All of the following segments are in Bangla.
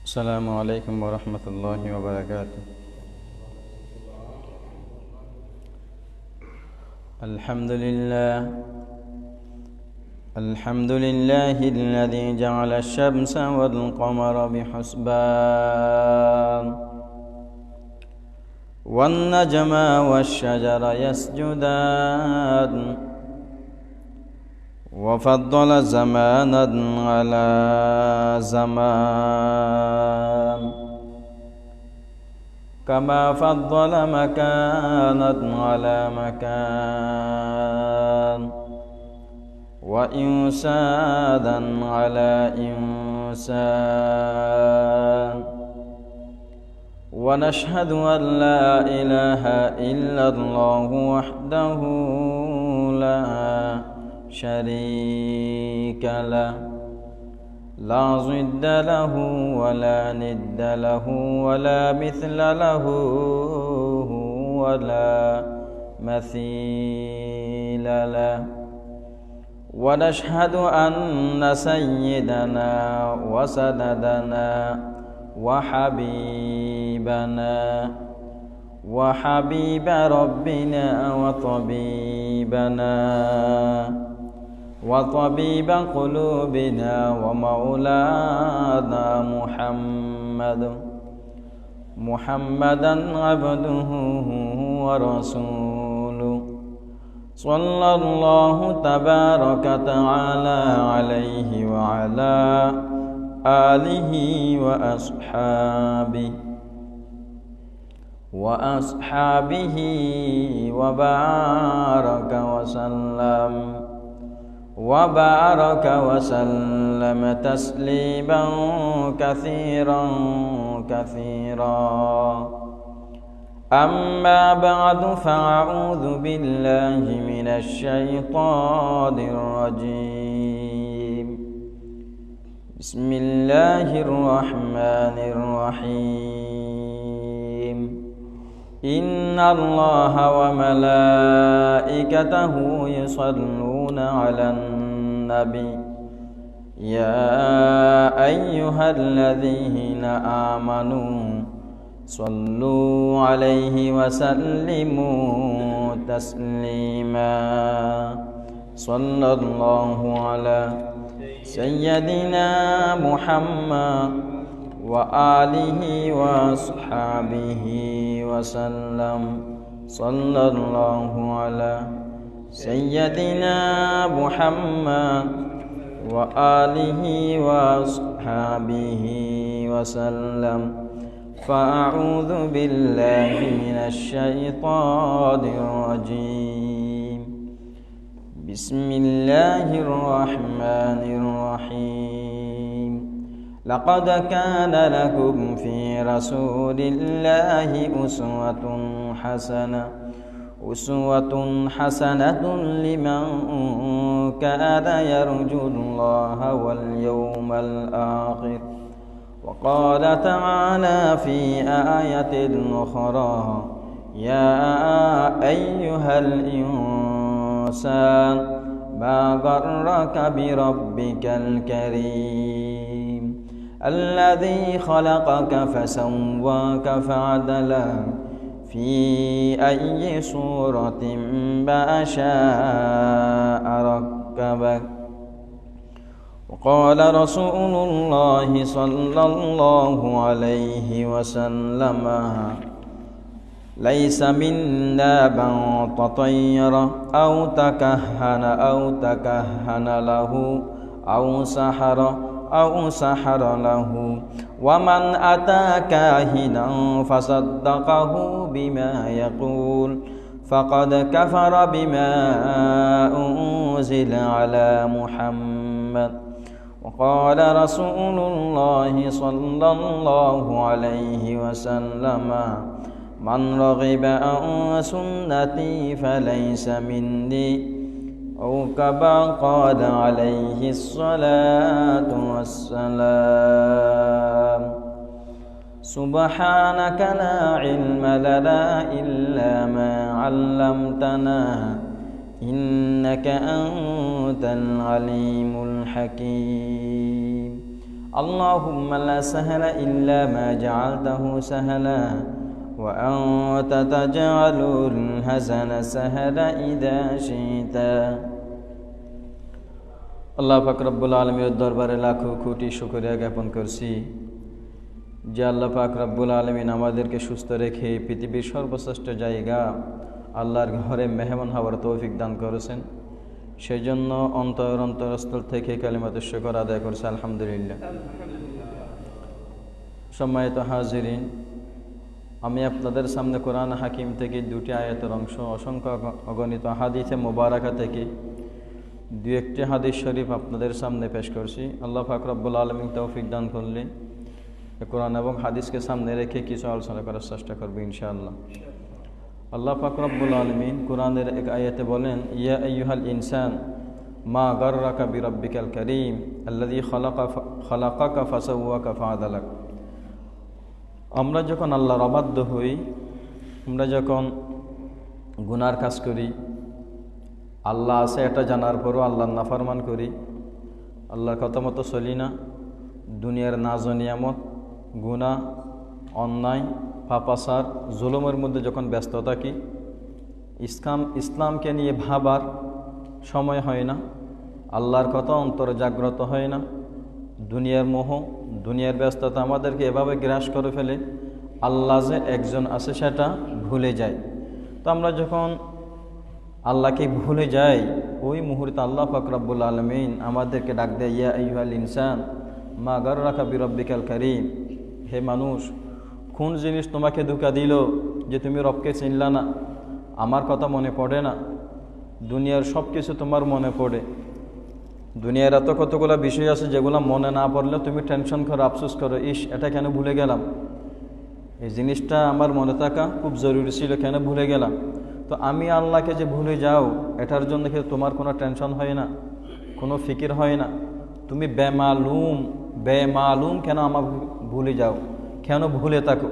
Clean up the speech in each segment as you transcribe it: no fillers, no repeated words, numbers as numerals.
السلام عليكم ورحمة الله وبركاته. الحمد لله الذي جعل الشمس والقمر بحسبان والنجم والشجر يسجدان وفضل زمانا على زمان كما فضل مكانا على مكان وإنسانا على إنسان ونشهد أن لا إله إلا الله وحده لا شريك له لا ضد له ولا ند له ولا مثل له ولا مثيل له ونشهد أن سيدنا وسندنا وحبيب ربنا وطبيب قلوبنا ومولانا محمدا عبده ورسوله صلى الله تبارك وتعالى عليه وعلى آله وأصحابه وبارك وسلم تسليما كثيرا أما بعد فأعوذ بالله من الشيطان الرجيم بسم الله الرحمن الرحيم إن الله وملائكته يصلون على النبي يا أيها الذين آمنوا صلوا عليه وسلموا تسليما صلى الله على سيدنا محمد وآله وأصحابه وسلم صلى الله على سيدنا محمد وآله وأصحابه وسلم فأعوذ بالله من الشيطان الرجيم بسم الله الرحمن الرحيم لقد كان لكم في رسول الله أسوة حسنة لمن كان يرجو الله واليوم الآخر وقال تعالى في آية أخرى يا أيها الإنسان ما غرك بربك الكريم الذي خلقك فسواك فعدلك في أي صورة ما شاء ركبك وقال رسول الله صلى الله عليه وسلم ليس منا من تطير أو تكهن له أو سحر له ومن أتى كاهنا فصدقه بما يقول فقد كفر بما أنزل على محمد وقال رسول الله صلى الله عليه وسلم من رغب عن سنتي فليس مني أو كما قال عليه الصلاة والسلام سبحانك لا علم لنا إلا ما علمتنا إنك أنت العليم الحكيم اللهم لا سهل إلا ما جعلته سهلا وأنت تجعل الحزن سهلا إذا شئت। আল্লাহ পাক রব্বুল আলামিনের দরবারে লাখো কোটি শুকরিয়া জ্ঞাপন করছি যে আল্লাহ পাক রব্বুল আলামিন আমাদেরকে সুস্থ রেখে পৃথিবীর সর্বশ্রেষ্ঠ জায়গা আল্লাহর ঘরে মেহমান হওয়ার তৌফিক দান করেছেন। সেই জন্য অন্তরস্থল থেকে কালিমাতুশ শুকর আদায় করছি আলহামদুলিল্লাহ। সম্মানিত হাজিরিন, আমি আপনাদের সামনে কোরআন হাকিম থেকে দুটি আয়াতের অংশ, অসংখ্য অগণিত হাদিসে মোবারাকা থেকে দু একটি হাদিস শরীফ আপনাদের সামনে পেশ করছি। আল্লাহ পাক রব্বুল আলামিন তৌফিক দান করলে কোরআন এবং হাদিসকে সামনে রেখে কিছু আলোচনা করার চেষ্টা করব ইনশাআল্লাহ। আল্লাহ পাক রব্বুল আলামিন কোরআনের এক আয়াতে বলেন, ইয়া আইয়ুহাল ইনসান মা গাররাকা বিরাব্বিকাল কারীম আল্লাযী খালাকাকা ফাসাওয়াকা ফাআদালাক। আমরা যখন আল্লাহর অবাধ্য হই, আমরা যখন গুনার কাজ করি, আল্লাহ আছে এটা জানার পরও আল্লাহর নাফরমান করি, আল্লাহর কথা মতো চলি না, দুনিয়ার নাজ নিয়ামত, গুনাহ, অন্যায়, পাপাচার, জুলুমের মধ্যে যখন ব্যস্ত থাকি, ইসলামকে নিয়ে ভাবার সময় হয় না, আল্লাহর কথা অন্তরে জাগ্রত হয় না, দুনিয়ার মোহ, দুনিয়ার ব্যস্ততা আমাদেরকে এভাবে গ্রাস করে ফেলে, আল্লাহ যে একজন আছে সেটা ভুলে যায়। তো আমরা যখন আল্লাহকে ভুলে যাই, ওই মুহূর্তে আল্লাহ পাক রব্বুল আলামিন আমাদেরকে ডাক দেয়, ইয়া আইয়ুহাল ইনসান মা গাররাকা বিরাব্বিকাল কারীম। হে মানুষ, কোন জিনিস তোমাকে ধোঁকা দিল যে তুমি রবকে চিনলা না? আমার কথা মনে পড়ে না? দুনিয়ার সব কিছু তোমার মনে পড়ে, দুনিয়ার এত কতগুলো বিষয় আছে যেগুলো মনে না পড়লে তুমি টেনশন করো, আফসোস করো, ইস এটা কেন ভুলে গেলাম, এই জিনিসটা আমার মনে থাকা খুব জরুরি ছিল, কেন ভুলে গেলাম। তো আমি আল্লাহকে যে ভুলে যাও, এটার জন্য কি তোমার কোনো টেনশন হয় না, কোনো ফিকির হয় না? তুমি বেমালুম কেন আমার ভুলে যাও, কেন ভুলে থাকো?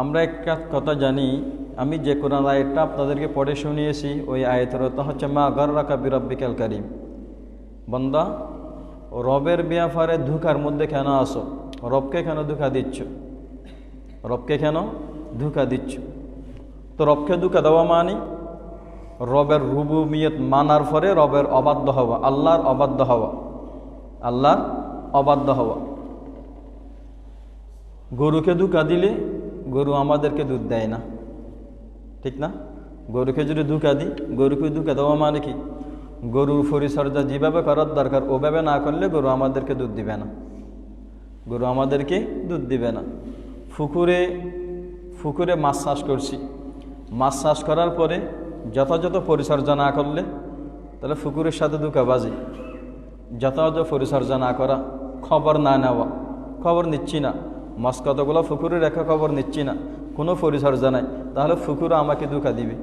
আমরা একটা কথা জানি, আমি যে কোরআন আয়াতটা আপনাদেরকে পড়ে শুনিয়েছি, ওই আয়াতের অর্থ হচ্ছে মা গাররাকা বিরাব্বিকাল কারীম। বান্দা, রবের ব্যাপারে ধোঁকার মধ্যে কেন আসো? রবকে কেন ধোঁকা দিচ্ছ? রবকে কেন ধোঁকা দিচ্ছ? তো রবকে ধোঁকা দেওয়া মানে রবের রুবুবিয়ত মানার পরে রবের অবাধ্য হওয়া, আল্লাহর অবাধ্য হওয়া, আল্লাহর অবাধ্য হওয়া। গরুকে ধোঁকা দিলে গরু আমাদেরকে দুধ দেয় না, ঠিক না? গরুকে যদি ধোঁকা দিই, গরুকে ধোঁকা দেওয়া মানে কি? গরুর পরিচর্যা যেভাবে করার দরকার ওভাবে না করলে গরু আমাদেরকে দুধ দিবে না, গরু আমাদেরকে দুধ দিবে না। পুকুরে মাছ চাষ করছি, মাছ চাষ করার পরে যথাযথ পরিচর্যা না করলে তাহলে পুকুরের সাথে ধোঁকাবাজি। যথাযথ পরিচর্যা না করা, খবর না নেওয়া, খবর নিচ্ছি না, মাছ কতগুলো পুকুরে রেখা খবর নিচ্ছি না, কোনো পরিচর্যা নাই, তাহলে পুকুর আমাকে ধোঁকা দিবে।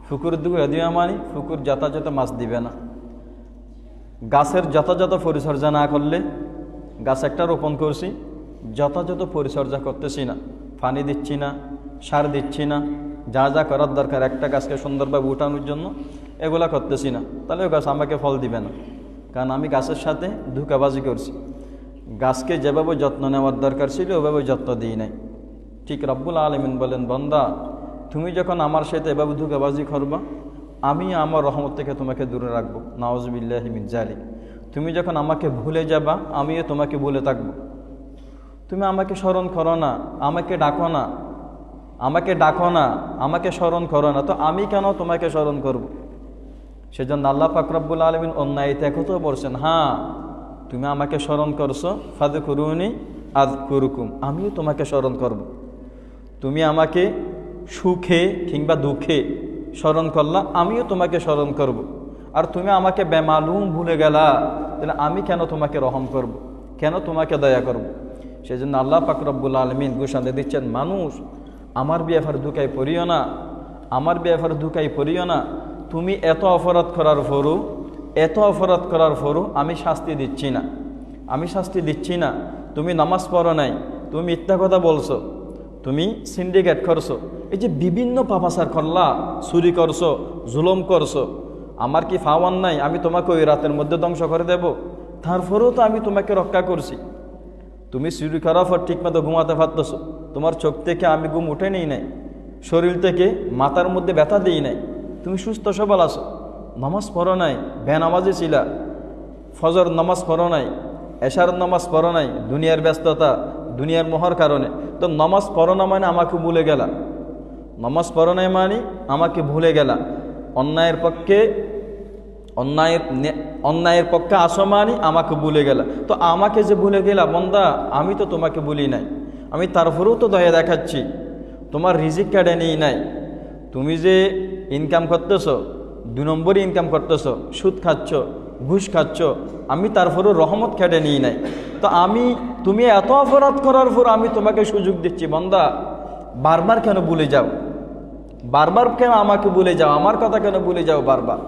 পুকুর ধোঁকা দিবে মানে পুকুর যথাযথ মাছ দিবে না। গাছের যথাযথ পরিচর্যা না করলে, গাছ একটা রোপণ করছি, যথাযথ পরিচর্যা করতেছি না, পানি দিচ্ছি না, সার দিচ্ছি না, যা যা করার দরকার একটা গাছকে সুন্দরভাবে উঠানোর জন্য এগুলা করতেছি না, তাহলে ওই গাছ আমাকে ফল দিবে না, কারণ আমি গাছের সাথে ধোঁকাবাজি করছি। গাছকে যেভাবে যত্ন নেওয়ার দরকার ছিল ওভাবে যত্ন দিই নাই। ঠিক রব্বুল আলামিন বলেন, বান্দা তুমি যখন আমার সাথে এভাবে ধোঁকাবাজি করবা, আমি আমার রহমত থেকে তোমাকে দূরে রাখবো, নাউযুবিল্লাহি মিন যালিক। তুমি যখন আমাকে ভুলে যাবা, আমিও তোমাকে ভুলে থাকবো। তুমি আমাকে স্মরণ করো না, আমাকে ডাকো না, আমাকে স্মরণ করো না, তো আমি কেন তোমাকে স্মরণ করব? সেজন্য আল্লাহ পাক রব্বুল আলামিন অন্য আয়াতে একথা বলছেন, হ্যাঁ তুমি আমাকে স্মরণ করছো, ফাযকুরুনি আযকুরুকুম, আমিও তোমাকে স্মরণ করব। তুমি আমাকে সুখে কিংবা দুঃখে স্মরণ করলা, আমিও তোমাকে স্মরণ করব। আর তুমি আমাকে বেমালুম ভুলে গেলা, তাহলে আমি কেন তোমাকে রহম করব, কেন তোমাকে দয়া করব? সেজন্য আল্লাহ পাক রব্বুল আলামিন ঘোষণা দিচ্ছেন, মানুষ আমার ব্যাপারে ধোঁকায় পড়িও না, আমার ব্যাপারে ধোঁকায় পড়িও না। তুমি এত অপরাধ করার পরও আমি শাস্তি দিচ্ছি না, তুমি নামাজ পড়ো নাই, তুমি মিথ্যা কথা বলছো, তুমি সিন্ডিকেট করছো, এই যে বিভিন্ন পাপাচার করলা, চুরি করছো, জুলুম করছো, আমার কি ফাওয়ান নাই আমি তোমাকে ওই রাতের মধ্যে ধ্বংস করে দেব? তারপরেও তো আমি তোমাকে রক্ষা করছি। তুমি চুরি করার পর ঠিকমতো ঘুমাতে পারতেছ, তোমার চোখ থেকে আমি ঘুম উঠে নেই নাই, শরীর থেকে মাথার মধ্যে ব্যথা দিই নাই, তুমি সুস্থ সবল আছো, নামাজ পড়ো নাই, বেনামাজি ছিলা, ফজর নামাজ পড়ো নাই, এশার নামাজ পড়ো নাই, দুনিয়ার ব্যস্ততা, দুনিয়ার মোহর কারণে। তো নামাজ পড়ো না মানে আমাকে ভুলে গেলা, নামাজ পড়ো নাই মানে আমাকে ভুলে গেলা, অন্যায়ের পক্ষে আসো মানে আমাকে ভুলে গেলা। তো আমাকে যে ভুলে গেলা বন্দা, আমি তো তোমাকে ভুলি নাই, আমি তারপরেও তো দয়া দেখাচ্ছি, তোমার রিজিক কেড়ে নিই নাই। তুমি যে ইনকাম করতেছ, 2 নম্বরই ইনকাম করতেছ, সুদ খাচ্ছ, ঘুষ খাচ্ছ, আমি তারপরেও রহমত কেড়ে নিই নাই। তো তুমি এত অপরাধ করার পর আমি তোমাকে সুযোগ দিচ্ছি, বন্দা বারবার কেন ভুলে যাও, বারবার কেন আমাকে ভুলে যাও, আমার কথা কেন ভুলে যাও বারবার।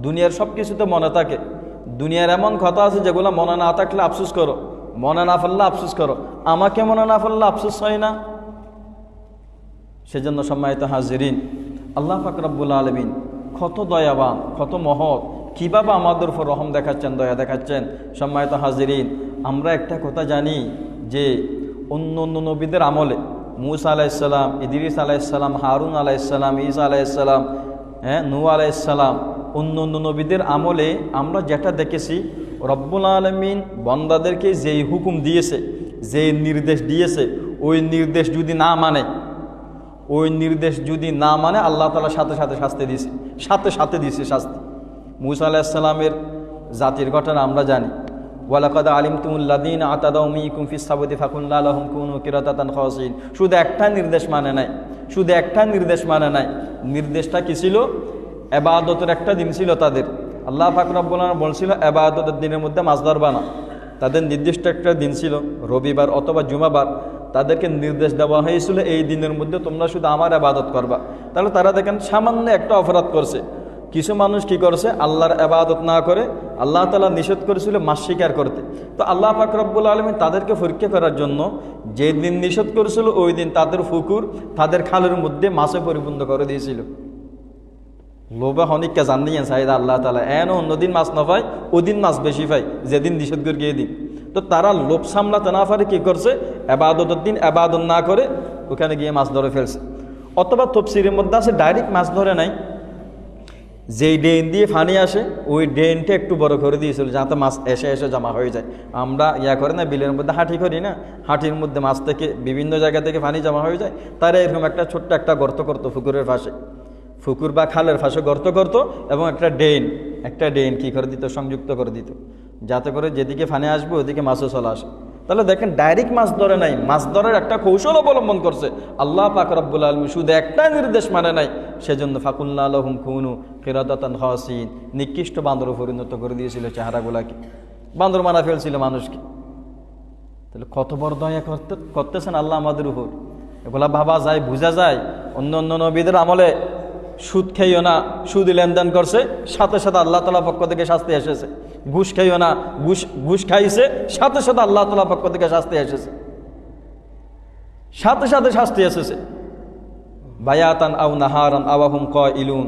দুনিয়ার সব কিছুতে মনে থাকে, দুনিয়ার এমন কথা আছে যেগুলো মনে না থাকলে আফসোস করো, মনে না ফেললে আফসোস করো, আমাকে মনে না ফেললে আফসোস হয় না। সেজন্য সম্মানিত হাজিরিন, আল্লাহ পাক রব্বুল আলামিন কত দয়াবান, কত মহৎ, কীভাবে আমাদের উপর রহম দেখাচ্ছেন, দয়া দেখাচ্ছেন। সম্মানিত হাজিরিন, আমরা একটা কথা জানি যে অন্য অন্য নবীদের আমলে, মুসা আলাইহিসসালাম, ইদ্রিস আলাইহিসসালাম, হারুন আলাইহিসসালাম, ঈসা আলাইহিসসালাম, নূহ আলাইহিসসালাম, অন্য অন্য নবীদের আমলে আমরা যেটা দেখেছি, রব্বুল আলামিন বান্দাদেরকে যেই হুকুম দিয়েছে, যেই নির্দেশ দিয়েছে, ওই নির্দেশ যদি না মানে, আল্লাহ তাআলা সাথে সাথে শাস্তি দিয়েছে, সাথে দিয়েছে শাস্তি। মুসা আলাইহিসসালামের জাতির ঘটনা আমরা জানি, ওয়ালাকাদ আলিমতুমুল্লাযীনা আতাদাউ মিনকুম ফিস সাবতি ফাকুলনা লাহুম কুনু কিরাতাতান খাসিন। শুধু একটা নির্দেশ মানে নাই, নির্দেশটা কি ছিল? ইবাদতের একটা দিন ছিল তাদের। আল্লাহ পাক রব্বুল আলামিন বলছিল ইবাদতের দিনের মধ্যে মাছ ধরবা না। তাদের নির্দিষ্ট একটা দিন ছিল, রবিবার অথবা জুমাবার। তাদেরকে নির্দেশ দেওয়া হয়েছিল এই দিনের মধ্যে তোমরা শুধু আমার ইবাদত করবা। তাহলে তারা দেখেন সামান্য একটা অপরাধ করছে। কিছু মানুষ কি করছে, আল্লাহর ইবাদত না করে আল্লাহ তাআলা নিষেধ করেছিল মাছ শিকার করতে। তো আল্লাহ পাক রব্বুল আলামিন তাদেরকে পরীক্ষা করার জন্য যে দিন নিষেধ করেছিল ওই দিন তাদের পুকুর, তাদের খালের মধ্যে মাছে পরিপূর্ণ করে দিয়েছিল। লোভে হনিককে জান নিয়েন চাহিদা আল্লাহ তাআলা অন্যদিন মাছ না পায়, ওদিন মাছ বেশি পায় যেদিন নিষেধ করে গিয়ে দিন। তো তারা লোভ সামলাতে না পারে কি করছে, ইবাদতের দিন ইবাদত না করে ওখানে গিয়ে মাছ ধরে ফেলছে। অথবা তফসিরের মধ্যে আছে ডাইরেক্ট মাছ ধরে নাই, যেই ড্রেন দিয়ে পানি আসে ওই ড্রেনটা একটু বড় করে দিয়েছিল যাতে মাছ এসে জমা হয়ে যায়। আমরা করে না, বিলের মধ্যে হাঁটি করি না, হাঁটির মধ্যে মাছ থেকে বিভিন্ন জায়গা থেকে পানি জমা হয়ে যায়। তারা এরকম একটা ছোট্ট একটা গর্ত করতো পুকুরের পাশে, পুকুর বা খালের পাশে গর্ত করতো এবং একটা ড্রেন কি করে দিত, সংযুক্ত করে দিত, যাতে করে যেদিকে পানি আসবে ওদিকে মাছও চলে আসে। তাহলে দেখেন ডাইরেক্ট মাছ ধরে নাই, মাছ ধরার একটা কৌশল অবলম্বন করছে। আল্লাহ পাক রব্বুল আলামিন শুধু একটা নির্দেশ মানে নাই, সেজন্য ফাকুলনা লাহুম কুনু কিরাতাতান খাসিন, নিকৃষ্ট বান্দরে পরিণত করে দিয়েছিল চেহারাগুলাকে, বান্দর মারা ফেলছিল মানুষকে। তাহলে কত বড় দয়া করতেছেন আল্লাহ আমাদের উপর। এগুলা ভাবা যায়, বোঝা যায়। অন্য অন্য নবীদের আমলে সুদ খাইও না, সুদ লেনদেন করছে, সাথে সাথে আল্লাহ তাআলার পক্ষ থেকে শাস্তি এসেছে। ঘুষ খাইও না, ঘুষ খাইছে, সাথে সাথে আল্লাহ তাআলার পক্ষ থেকে শাস্তি এসেছে, সাথে সাথে শাস্তি এসেছে। বায়াতান আও নাহারান আওয়াহুম কাইলুন,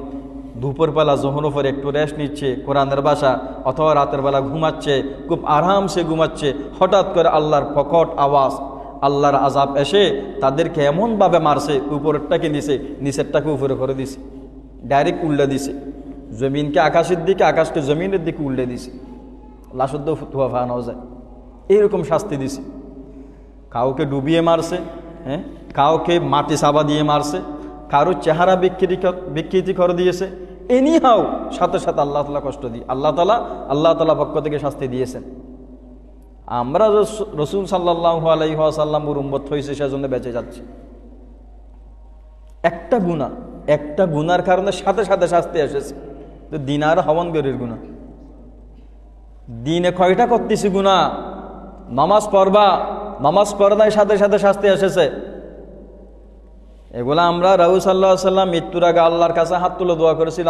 দুপুরবেলা জোহর পরে একটু রেস্ট নিচ্ছে কোরআনের ভাষা, অথবা রাতের বেলা ঘুমাচ্ছে, খুব আরামসে ঘুমাচ্ছে, হঠাৎ করে আল্লাহর প্রকট আওয়াজ, আল্লাহর আযাব এসে তাদেরকে এমনভাবে মারছে, উপরেরটাকে নিচে, নিচেরটাকে উপরে করে দিছে, ডাইরেক্ট উল্টে দিছে। জমিনকে আকাশের দিকে, আকাশকে জমিনের দিকে উল্টে দিছে, লাশুদ্ধ ধোয়া ফানো যায়। এইরকম শাস্তি দিছে। কাউকে ডুবিয়ে মারছে, কাউকে মাটি চাপা দিয়ে মারছে, কারো চেহারা বিকৃতি করে দিয়েছে। এনিহাও সাথে সাথে আল্লাহ তাআলা কষ্ট দিয়ে আল্লাহ তাআলা পক্ষ থেকে শাস্তি দিয়েছেন। আমরা রাসূল সাল্লাল্লাহু আলাইহি ওয়াসাল্লামের উম্মত হয়েছে, সেজন্য বেঁচে যাচ্ছি। একটা গুনার কারণে সাথে সাথে শাস্তি এসেছে। তো দিনার হবন গরির গুনাহ, দিনে কয়টা করতেছি গুনাহ, নামাজ পড়বা, নামাজ পড়ার সাথে সাথে শাস্তি এসেছে। এগুলা আমরা রাসূল সাল্লাল্লাহু আলাইহি ওয়াসাল্লাম মৃত্যুর আগে আল্লাহর কাছে হাত তুলে দোয়া করেছিল।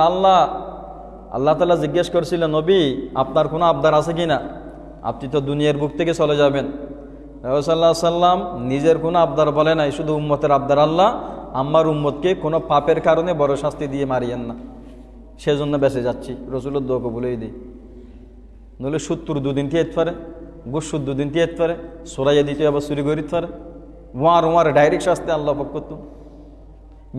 আল্লাহ তাআলা জিজ্ঞেস করেছিল, নবী আপনার কোনো আবদার আছে কিনা, আপনি তো দুনিয়ার বুক থেকে চলে যাবেন। রাসূল সাল্লাল্লাহু আলাইহি ওয়াসাল্লাম নিজের কোনো আবদার বলে নাই, শুধু উম্মতের আবদার, আল্লাহ আমার উম্মতকে কোনো পাপের কারণে বড় শাস্তি দিয়ে মারিয়েন না, সেজন্য বেঁচে যাচ্ছি। রাসূলের দোয়া কবুলই দিই। নইলে 70 দুদিন তিয়াত পারে, গোস 2 দিন তিয়াত পারে, সোরাইয়া দিতে আবার চুরি করিতে পারে, ওয়ার ডাইরেক্ট শাস্তি আল্লাহ পাক করতো।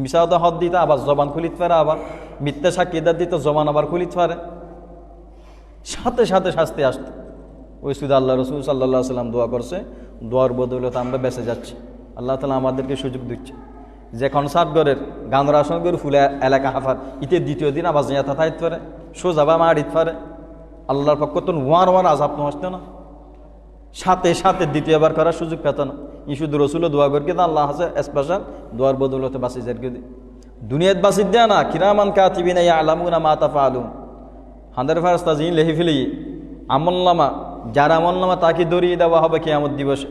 মিশাদা হদ দিতে আবার জবান খুলিতে পারে, আবার মিথ্যা সাক্ষীদার দিতে জবান আবার খুলিতে পারে, সাথে সাথে শাস্তি আসতো। ওই শুধু আল্লাহ রসুল সাল্লাহ সাল্লাম দোয়া করছে, দোয়ার বদৌলতে আমরা বেঁচে যাচ্ছি। আল্লাহ তালা আমাদেরকে সুযোগ দিচ্ছে যে কনসার্ট ঘরের গানের আসন করে ফুলে এলাকা হাফার ইতে দ্বিতীয় দিন আবার জিয়াতা থাকতে পারে, সোজাবা মারিতে পারে। আল্লাহর পক্ষ তো ওয়ার আজাব তো আসতো না, সাথে সাথে দ্বিতীয়বার করার সুযোগ পেত না। ই শুধু রসুলও দোয়া করে কিন্তু আল্লাহ আছে স্পেশাল দোয়ার বদৌলতে বাঁচি যারকে দি দুনিয়াত বাঁচি দেয়া না। কিরামান কাতিবিনা ইয়ালামুনা মা তাফআলুন, হাঁদের ফারস্তা যিনি লেখি ফেলি আমলনামা, যার আমলনামা তাকে দরিয়ে দেওয়া হবে কিয়ামত দিবসে।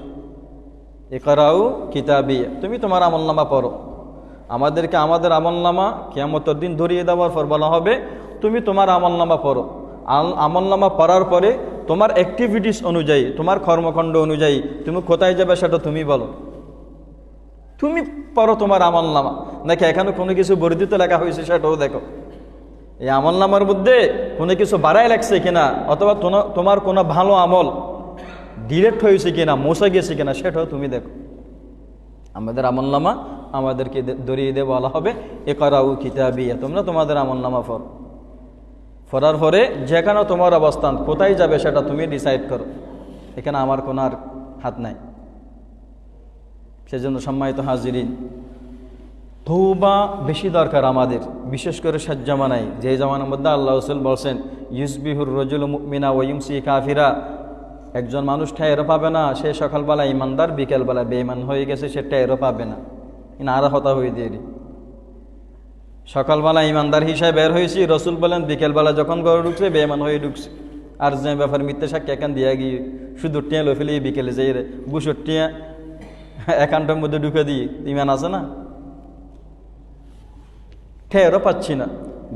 ইকরাউ কিতাবিয়া, তুমি তোমার আমলনামা পড়ো। আমাদেরকে আমাদের আমলনামা কিয়ামতের দিন ধরিয়ে দেওয়ার পর বলা হবে তুমি তোমার আমলনামা পড়ো। আমলনামা পড়ার পরে তোমার অ্যাক্টিভিটিস অনুযায়ী, তোমার কর্মকাণ্ড অনুযায়ী তুমি কোথায় যাবে সেটা তুমি বলো। তুমি পড়ো তোমার আমলনামা, নাকি এখানে কোনো কিছু বর্ধিত লেখা হয়েছে সেটাও দেখো। এই আমলনামার মধ্যে কোনো কিছু বাড়াই লাগছে কিনা, অথবা তোমার কোনো ভালো আমল ডিরেক্ট হয়েছে কিনা, মোছা গেছে কিনা সেটাও তুমি দেখো। আমাদের আমলনামা আমাদেরকে ধরিয়ে দিয়ে বলা হবে ইকরাউ কিতাবিয়া, তোমরা তোমাদের আমলনামা পড়ো। পড়ার পরে যেখানে তোমার অবস্থান কোথায় যাবে সেটা তুমি ডিসাইড করো, এখানে আমার কোনো আর হাত নাই। সেজন্য সম্মানিত হাজিরিন, তওবা বেশি দরকার আমাদের, বিশেষ করে শেষ জামানায়, যে জামানার মধ্যে আল্লাহ রাসূল বলছেন ইউসবিহুর রাজুলু মুমিনা ওয়া ইউমসি কাফিরা। একজন মানুষ টেরও পাবে না সে সকালবেলা ইমানদার, বিকেলবেলা বেঈমান হয়ে গেছে, সে টেরও পাবে না। আর হতা হয়ে দিয়ে সকালবেলা ইমানদার হিসাবে বের হয়েছি, রসুল বলেন বিকেলবেলা যখন ঘরে ঢুকছে বেঈমান হয়ে ঢুকছে। আর যে ব্যাপার মিথ্যা সাক্ষী এখান দিয়ে গিয়ে শুধু টিয়া লো ফেলে বিকেলে যাই রে বুসর টিয়া একান্টের মধ্যে ঢুকে দিয়ে ইমান আছে না, ঠেরও পাচ্ছি না।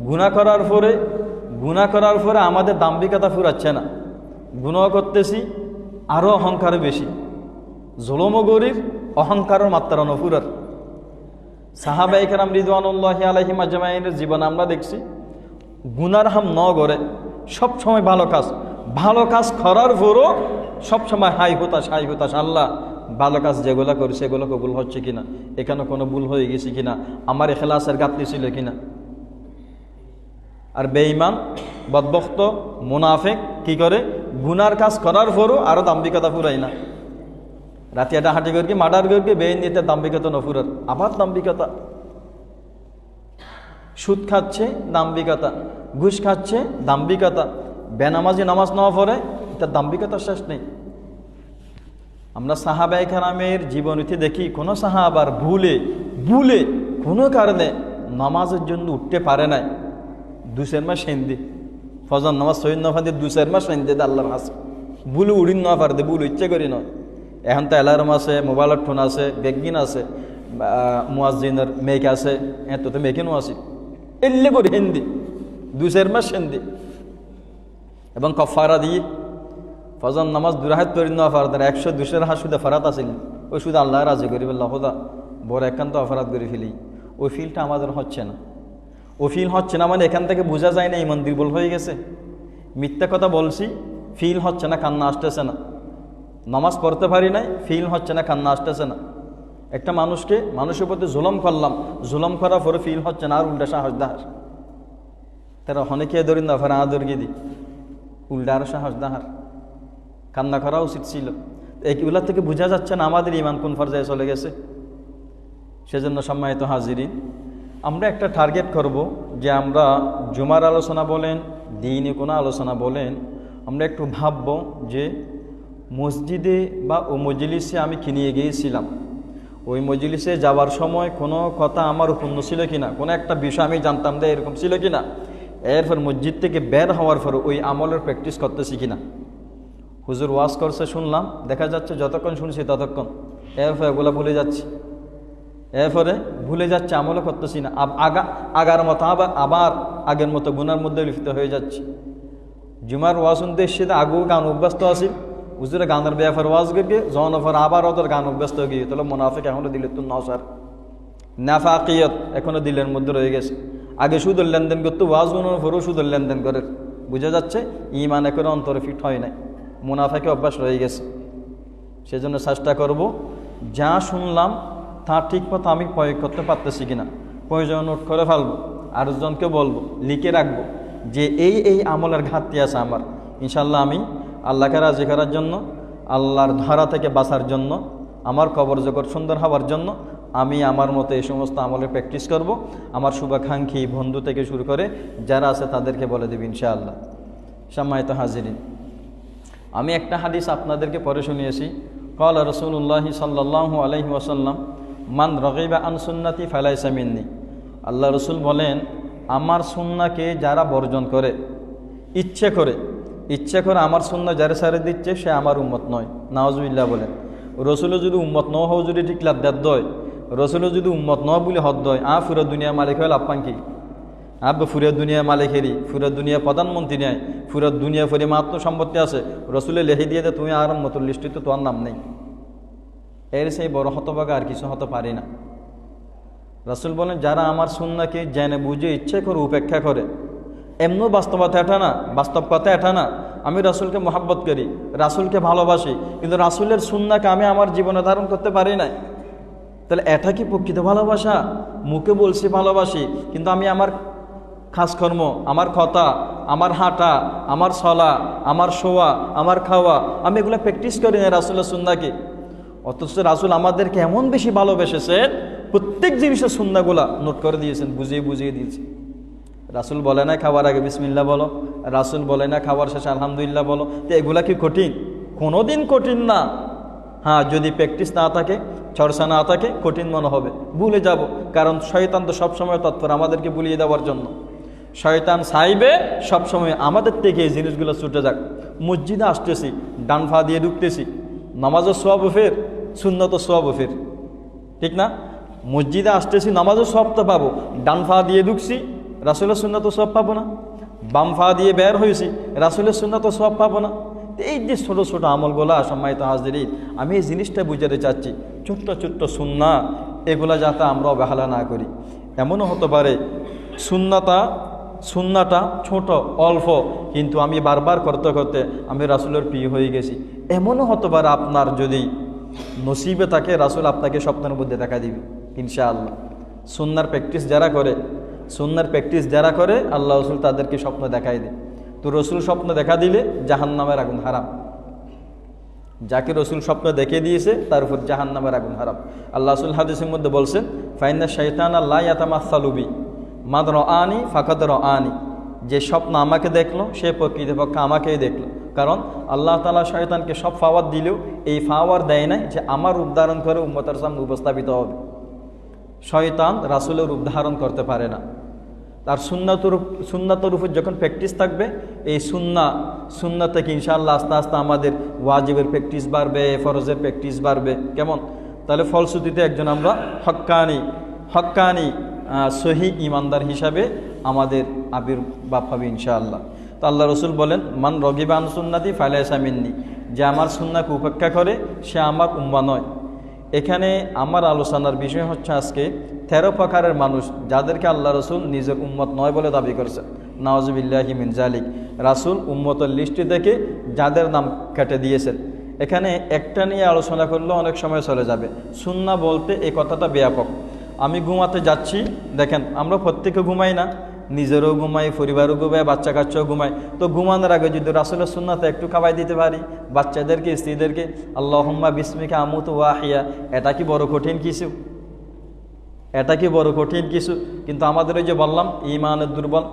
গুনাহ করার পরে আমাদের দাম্ভিকতা ফুরাচ্ছে না, গুনাহ করতেছি আরও অহংকারও বেশি, জুলুমও গরির, অহংকারের মাত্রা নফুরার। সাহাবায়ে কেরাম রিদওয়ানুল্লাহি আলাইহিম আজমাইনের জীবন আমরা দেখছি গুনার হাম ন করে সবসময় ভালো কাজ করার পরও সবসময় হাই হতাশ, আল্লাহ ভালো কাজ যেগুলো করি সেগুলো কবুল হচ্ছে কিনা, এখানে কোনো ভুল হয়ে গেছে কিনা, আমার ইখলাসের ঘাটতি ছিল কিনা। আর বেঈমান বদবখ্ত মুনাফিক কি করে, গুনার কাজ করার পরও আরও দাম্ভিকতা ফুরাই না। রাতে এটা হাঁটি করি মার্ডার করি বেইন নিতে দাম্ভিকতা নফুরার, আবার দাম্ভিকতা, সুদ খাচ্ছে দাম্ভিকতা, ঘুষ খাচ্ছে দাম্ভিকতা, বেনামাজি নামাজ নেওয়া পরে এটা দাম্ভিকতার শেষ নেই। আমরা সাহাবায়ে কেরামের জীবনীতে দেখি কোনো সাহাবার ভুলে কোনো কারণে নামাজের জন্য উঠতে পারে নাই, 2 মাস সেন্দি ফজর নামাজ সহিদ নফাদি 2 মাস সেন্দি আল্লাহর হাস ভুলে উড়িন না পারে, ভুল ইচ্ছে করি নয়। এখন তো অ্যালার্ম আছে, মোবাইলের ফোন আছে, বেগিন আছে, মুয়াজ্জিনের মেক আছে, এত তো মেকিনও আছে, এলে করি হিন্দি 2 মাস সেন্দি এবং কফারা দিয়ে ফজর নামাজ 2 রাকাত তৈরি না পারে, 100-200 রাকাত শুধু ফারাত আসেন, ওই শুধু আল্লাহ রাজি করি বললাম খোদা বড় একান্ত অপরাধ করে ফেলি। ওই ফিলটা আমাদের হচ্ছে না, মানে এখান থেকে বোঝা যায় না ইমান দুর্বল হয়ে গেছে। মিথ্যা কথা বলছি, ফিল হচ্ছে না, কান্না আসতেছে না। নামাজ পড়তে পারি নাই, ফিল হচ্ছে না, কান্না আসতেছে না। একটা মানুষের প্রতি জুলম করলাম, জুলম করার পরে ফিল হচ্ছে না, আর উল্টা সাহস দাহার তারা অনেকে ধরি না ফেরা আদরগি দি উল্টা আরো সাহস দাহার, কান্না করা উচিত ছিল। এইগুলা থেকে বোঝা যাচ্ছে না আমাদের ইমান কোন পর্যায়ে চলে গেছে। সেজন্য সম্মানিত হাজিরিন, আমরা একটা টার্গেট করব যে আমরা জুমার আলোচনা বলেন, দিনে কোনো আলোচনা বলেন, আমরা একটু ভাবব যে মসজিদে বা ও মজলিসে আমি কি নিয়ে গিয়েছিলাম, ওই মজলিসে যাওয়ার সময় কোনো কথা আমার উপন্য ছিল কিনা, কোনো একটা বিষয় আমি জানতাম যে এরকম ছিল কিনা, এরপর মসজিদ থেকে বের হওয়ার পর ওই আমলের প্র্যাকটিস করতেছি কিনা। হুজুর ওয়াজ করছে শুনলাম, দেখা যাচ্ছে যতক্ষণ শুনছি ততক্ষণ, এরপর এগুলো ভুলে যাচ্ছে, আমলও করতেছি না, আগার মতো আবার আগের মতো গুনার মধ্যে লিপ্ত হয়ে যাচ্ছে। জুমার ওয়াজ শুনতে এসে আগেও গান অভ্যস্ত আছি, হুজুরে গানের ব্যাপার ওয়াজ গিয়ে জনফর আবার ওদের গান অভ্যস্ত গিয়ে তাহলে মুনাফিক এখনো দিলে তো নসার নাফাকিয়ত এখনো দিলের মধ্যে রয়ে গেছে। আগে সুদের লেনদেন করতো, ওয়াজ গুনোর পরেও সুদের লেনদেন করে, বুঝা যাচ্ছে ইমানে করে অন্তরে ফিট হয় নাই, মুনাফেকে অভ্যাস রয়ে গেছে। সেজন্য চেষ্টা করব যা শুনলাম তা ঠিক মতো আমি প্রয়োগ করতে পারতেছি কিনা, প্রয়োজন নোট করে ফেলবো, আরেকজনকে বলবো, লিখে রাখবো যে এই আমলের ঘাটতি আছে আমার। ইনশাল্লাহ আমি আল্লাহকে রাজি করার জন্য, আল্লাহর ধারা থেকে বাঁচার জন্য, আমার কবর জগৎ সুন্দর হওয়ার জন্য আমি আমার মতো এই সমস্ত আমলের প্র্যাকটিস করব। আমার শুভাকাঙ্ক্ষী বন্ধু থেকে শুরু করে যারা আছে তাদেরকে বলে দেব ইনশাআল্লাহ। সম্মানিত হাজিরিন, আমি একটা হাদিস আপনাদেরকে পড়ে শুনিয়েছি। ক্বালা রাসূলুল্লাহি সাল্লাল্লাহু আলাইহি ওয়াসাল্লাম, মান রাগিবা আন সুন্নতি ফালাইসা মিন্নি। আল্লাহ রসুল বলেন, আমার সুন্নাহকে যারা বর্জন করে, ইচ্ছে করে আমার সুন্নাহ যারা ছেড়ে দিচ্ছে সে আমার উম্মত নয়। নাউজুবিল্লাহ বলেন। রসুলও যদি উম্মত ন হও যদি ঠিক লাভ দয়, রসুলও যদি উম্মত ন বলে হদ দয়, ফুরা দুনিয়া মালিক হয়ে লাভ কি? ফুরা দুনিয়া মালিকেরই, ফুরা দুনিয়া প্রধানমন্ত্রী নেয়, ফুরা দুনিয়া ফুরে মাত্র সম্পত্তি আছে, রসুলে লেখে দিয়ে তুমি আর মতো লিস্টে তো তোমার নাম নেই। এর সেই বড় হতভাগা আর কিছু হতে পারি না। রাসূল বলেন, যারা আমার সুন্নাহকে জেনে বুঝে ইচ্ছে করে উপেক্ষা করে, এমনও বাস্তব কথা এটা না আমি রাসূলকে মহাব্বত করি, রাসূলকে ভালোবাসি, কিন্তু রাসূলের সুন্নাহকে আমি আমার জীবনে ধারণ করতে পারি না, তাহলে এটা কি প্রকৃত ভালোবাসা? মুখে বলছি ভালোবাসি, কিন্তু আমি আমার কাজকর্ম, আমার কথা, আমার হাঁটা, আমার চলা, আমার শোয়া, আমার খাওয়া, আমি এগুলো প্র্যাকটিস করি না রাসূলের সুন্নাহকে। অথচ রাসূল আমাদেরকে এমন বেশি ভালোবেসেছেন, প্রত্যেক জিনিসের সুন্নাহগুলা নোট করে দিয়েছেন, বুঝিয়ে দিয়েছেন। রাসূল বলে না খাওয়ার আগে বিসমিল্লাহ বলো, রাসূল বলে না খাওয়ার শেষে আলহামদুলিল্লাহ বলো। তো এগুলা কি কঠিন? কোনোদিন কঠিন না। হ্যাঁ, যদি প্র্যাকটিস না থাকে, চর্চা না থাকে, কঠিন মনে হবে, ভুলে যাব। কারণ শয়তান তো সবসময় তৎপর আমাদেরকে ভুলিয়ে দেওয়ার জন্য। শয়তান চাইবে সবসময় আমাদের থেকে এই জিনিসগুলো ছুটে যাক। মসজিদে আসতেছি, ডান ফা দিয়ে ঢুকতেছি, নামাজও সওয়াব ফের, সুন্নতও সওয়াব ফের, ঠিক না? মসজিদে আসতেছি, নামাজও সওয়াব তো পাবো, ডান ফা দিয়ে ঢুকছি, রাসূলের সুন্নাতও সওয়াব পাবো না। বাম ফা দিয়ে বের হয়েছি, রাসূলের সুন্নাতও সওয়াব পাবো না। এই যে ছোটো ছোটো আমলগুলা, সম্মানিত হাজিরিন, আমি এই জিনিসটা বুঝাতে চাচ্ছি, ছোট্ট ছোট্ট সুন্নাহ এগুলা যাতে আমরা অবহেলা না করি। এমনও হতে পারে সুন্নাহটা ছোট অল্প, কিন্তু আমি বারবার করতে করতে আমি রাসূলের প্রিয় হয়ে গেছি। এমনও হতে পারে আপনার যদি নসিবে থাকে, রাসূল আপনাকে স্বপ্নের মধ্যে দেখা দিবে ইনশাআল্লাহ। সুন্নাহর প্র্যাকটিস যারা করে আল্লাহ রসুল তাদেরকে স্বপ্ন দেখাই দেয়। তো রসুল স্বপ্ন দেখা দিলে জাহান্নামের আগুন হারাম। যাকে রসুল স্বপ্ন দেখে দিয়েছে তার উপর জাহান্নামের আগুন হারাম। আল্লাহ রসুল হাদিসের মধ্যে বলছেন, ফাইন্না শাইতানা লা ইয়াতামাসসালু বি মাদ রাআনি ফাকাদ রাআনি। যে স্বপ্ন আমাকে দেখলো সে প্রকৃতপক্ষে আমাকেই দেখলো। কারণ আল্লাহ তাআলা শয়তানকে সব পাওয়ার দিলেও এই পাওয়ার দেয় নাই যে আমার রূপ ধারণ করে উম্মতের সামনে উপস্থাপিত হবে। শয়তান রাসূলের রূপ ধারণ করতে পারে না। তার সুন্নাতের উপর যখন প্র্যাকটিস থাকবে, এই সুন্নাত থেকে ইনশাআল্লাহ আস্তে আস্তে আমাদের ওয়াজিবের প্র্যাকটিস বাড়বে, ফরজের প্র্যাকটিস বাড়বে। কেমন? তাহলে ফলশ্রুতিতে একজন আমরা হক্কানি সহি ইমানদার হিসাবে আমাদের আবির্ভাব হবে ইনশাআল্লাহ। তো আল্লাহ রসুল বলেন, মান রগিবা আন সুন্নতি ফালাইসা মিন্নি। যে আমার সুন্নাহকে উপেক্ষা করে সে আমার উম্মাহ নয়। এখানে আমার আলোচনার বিষয় হচ্ছে আজকে 13 প্রকারের মানুষ যাদেরকে আল্লাহ রসুল নিজের উম্মত নয় বলে দাবি করেছেন। নাউজুবিল্লাহি মিন জালিক। রাসূল উম্মতের লিস্টে থেকে যাদের নাম কেটে দিয়েছেন। এখানে একটা নিয়ে আলোচনা করলে অনেক সময় চলে যাবে। সুন্নাহ বলতে এই কথাটা ব্যাপক। আমি ঘুমাতে যাচ্ছি, দেখেন আমরা প্রত্যেকে ঘুমাই না, নিজেরও ঘুমাই, পরিবারও ঘুমাই, বাচ্চা কাচ্চাও ঘুমাই। তো ঘুমানোর আগে যদি রাসূলের সুন্নাতে একটু খাওয়াই দিতে পারি বাচ্চাদেরকে, স্ত্রীদেরকে, আল্লাহুম্মা বিসমিকা আমুতু ওয়া আহইয়া, এটা কি বড় কঠিন কিছু? কিন্তু আমাদের ওই যে বললাম, ঈমানের দুর্বল,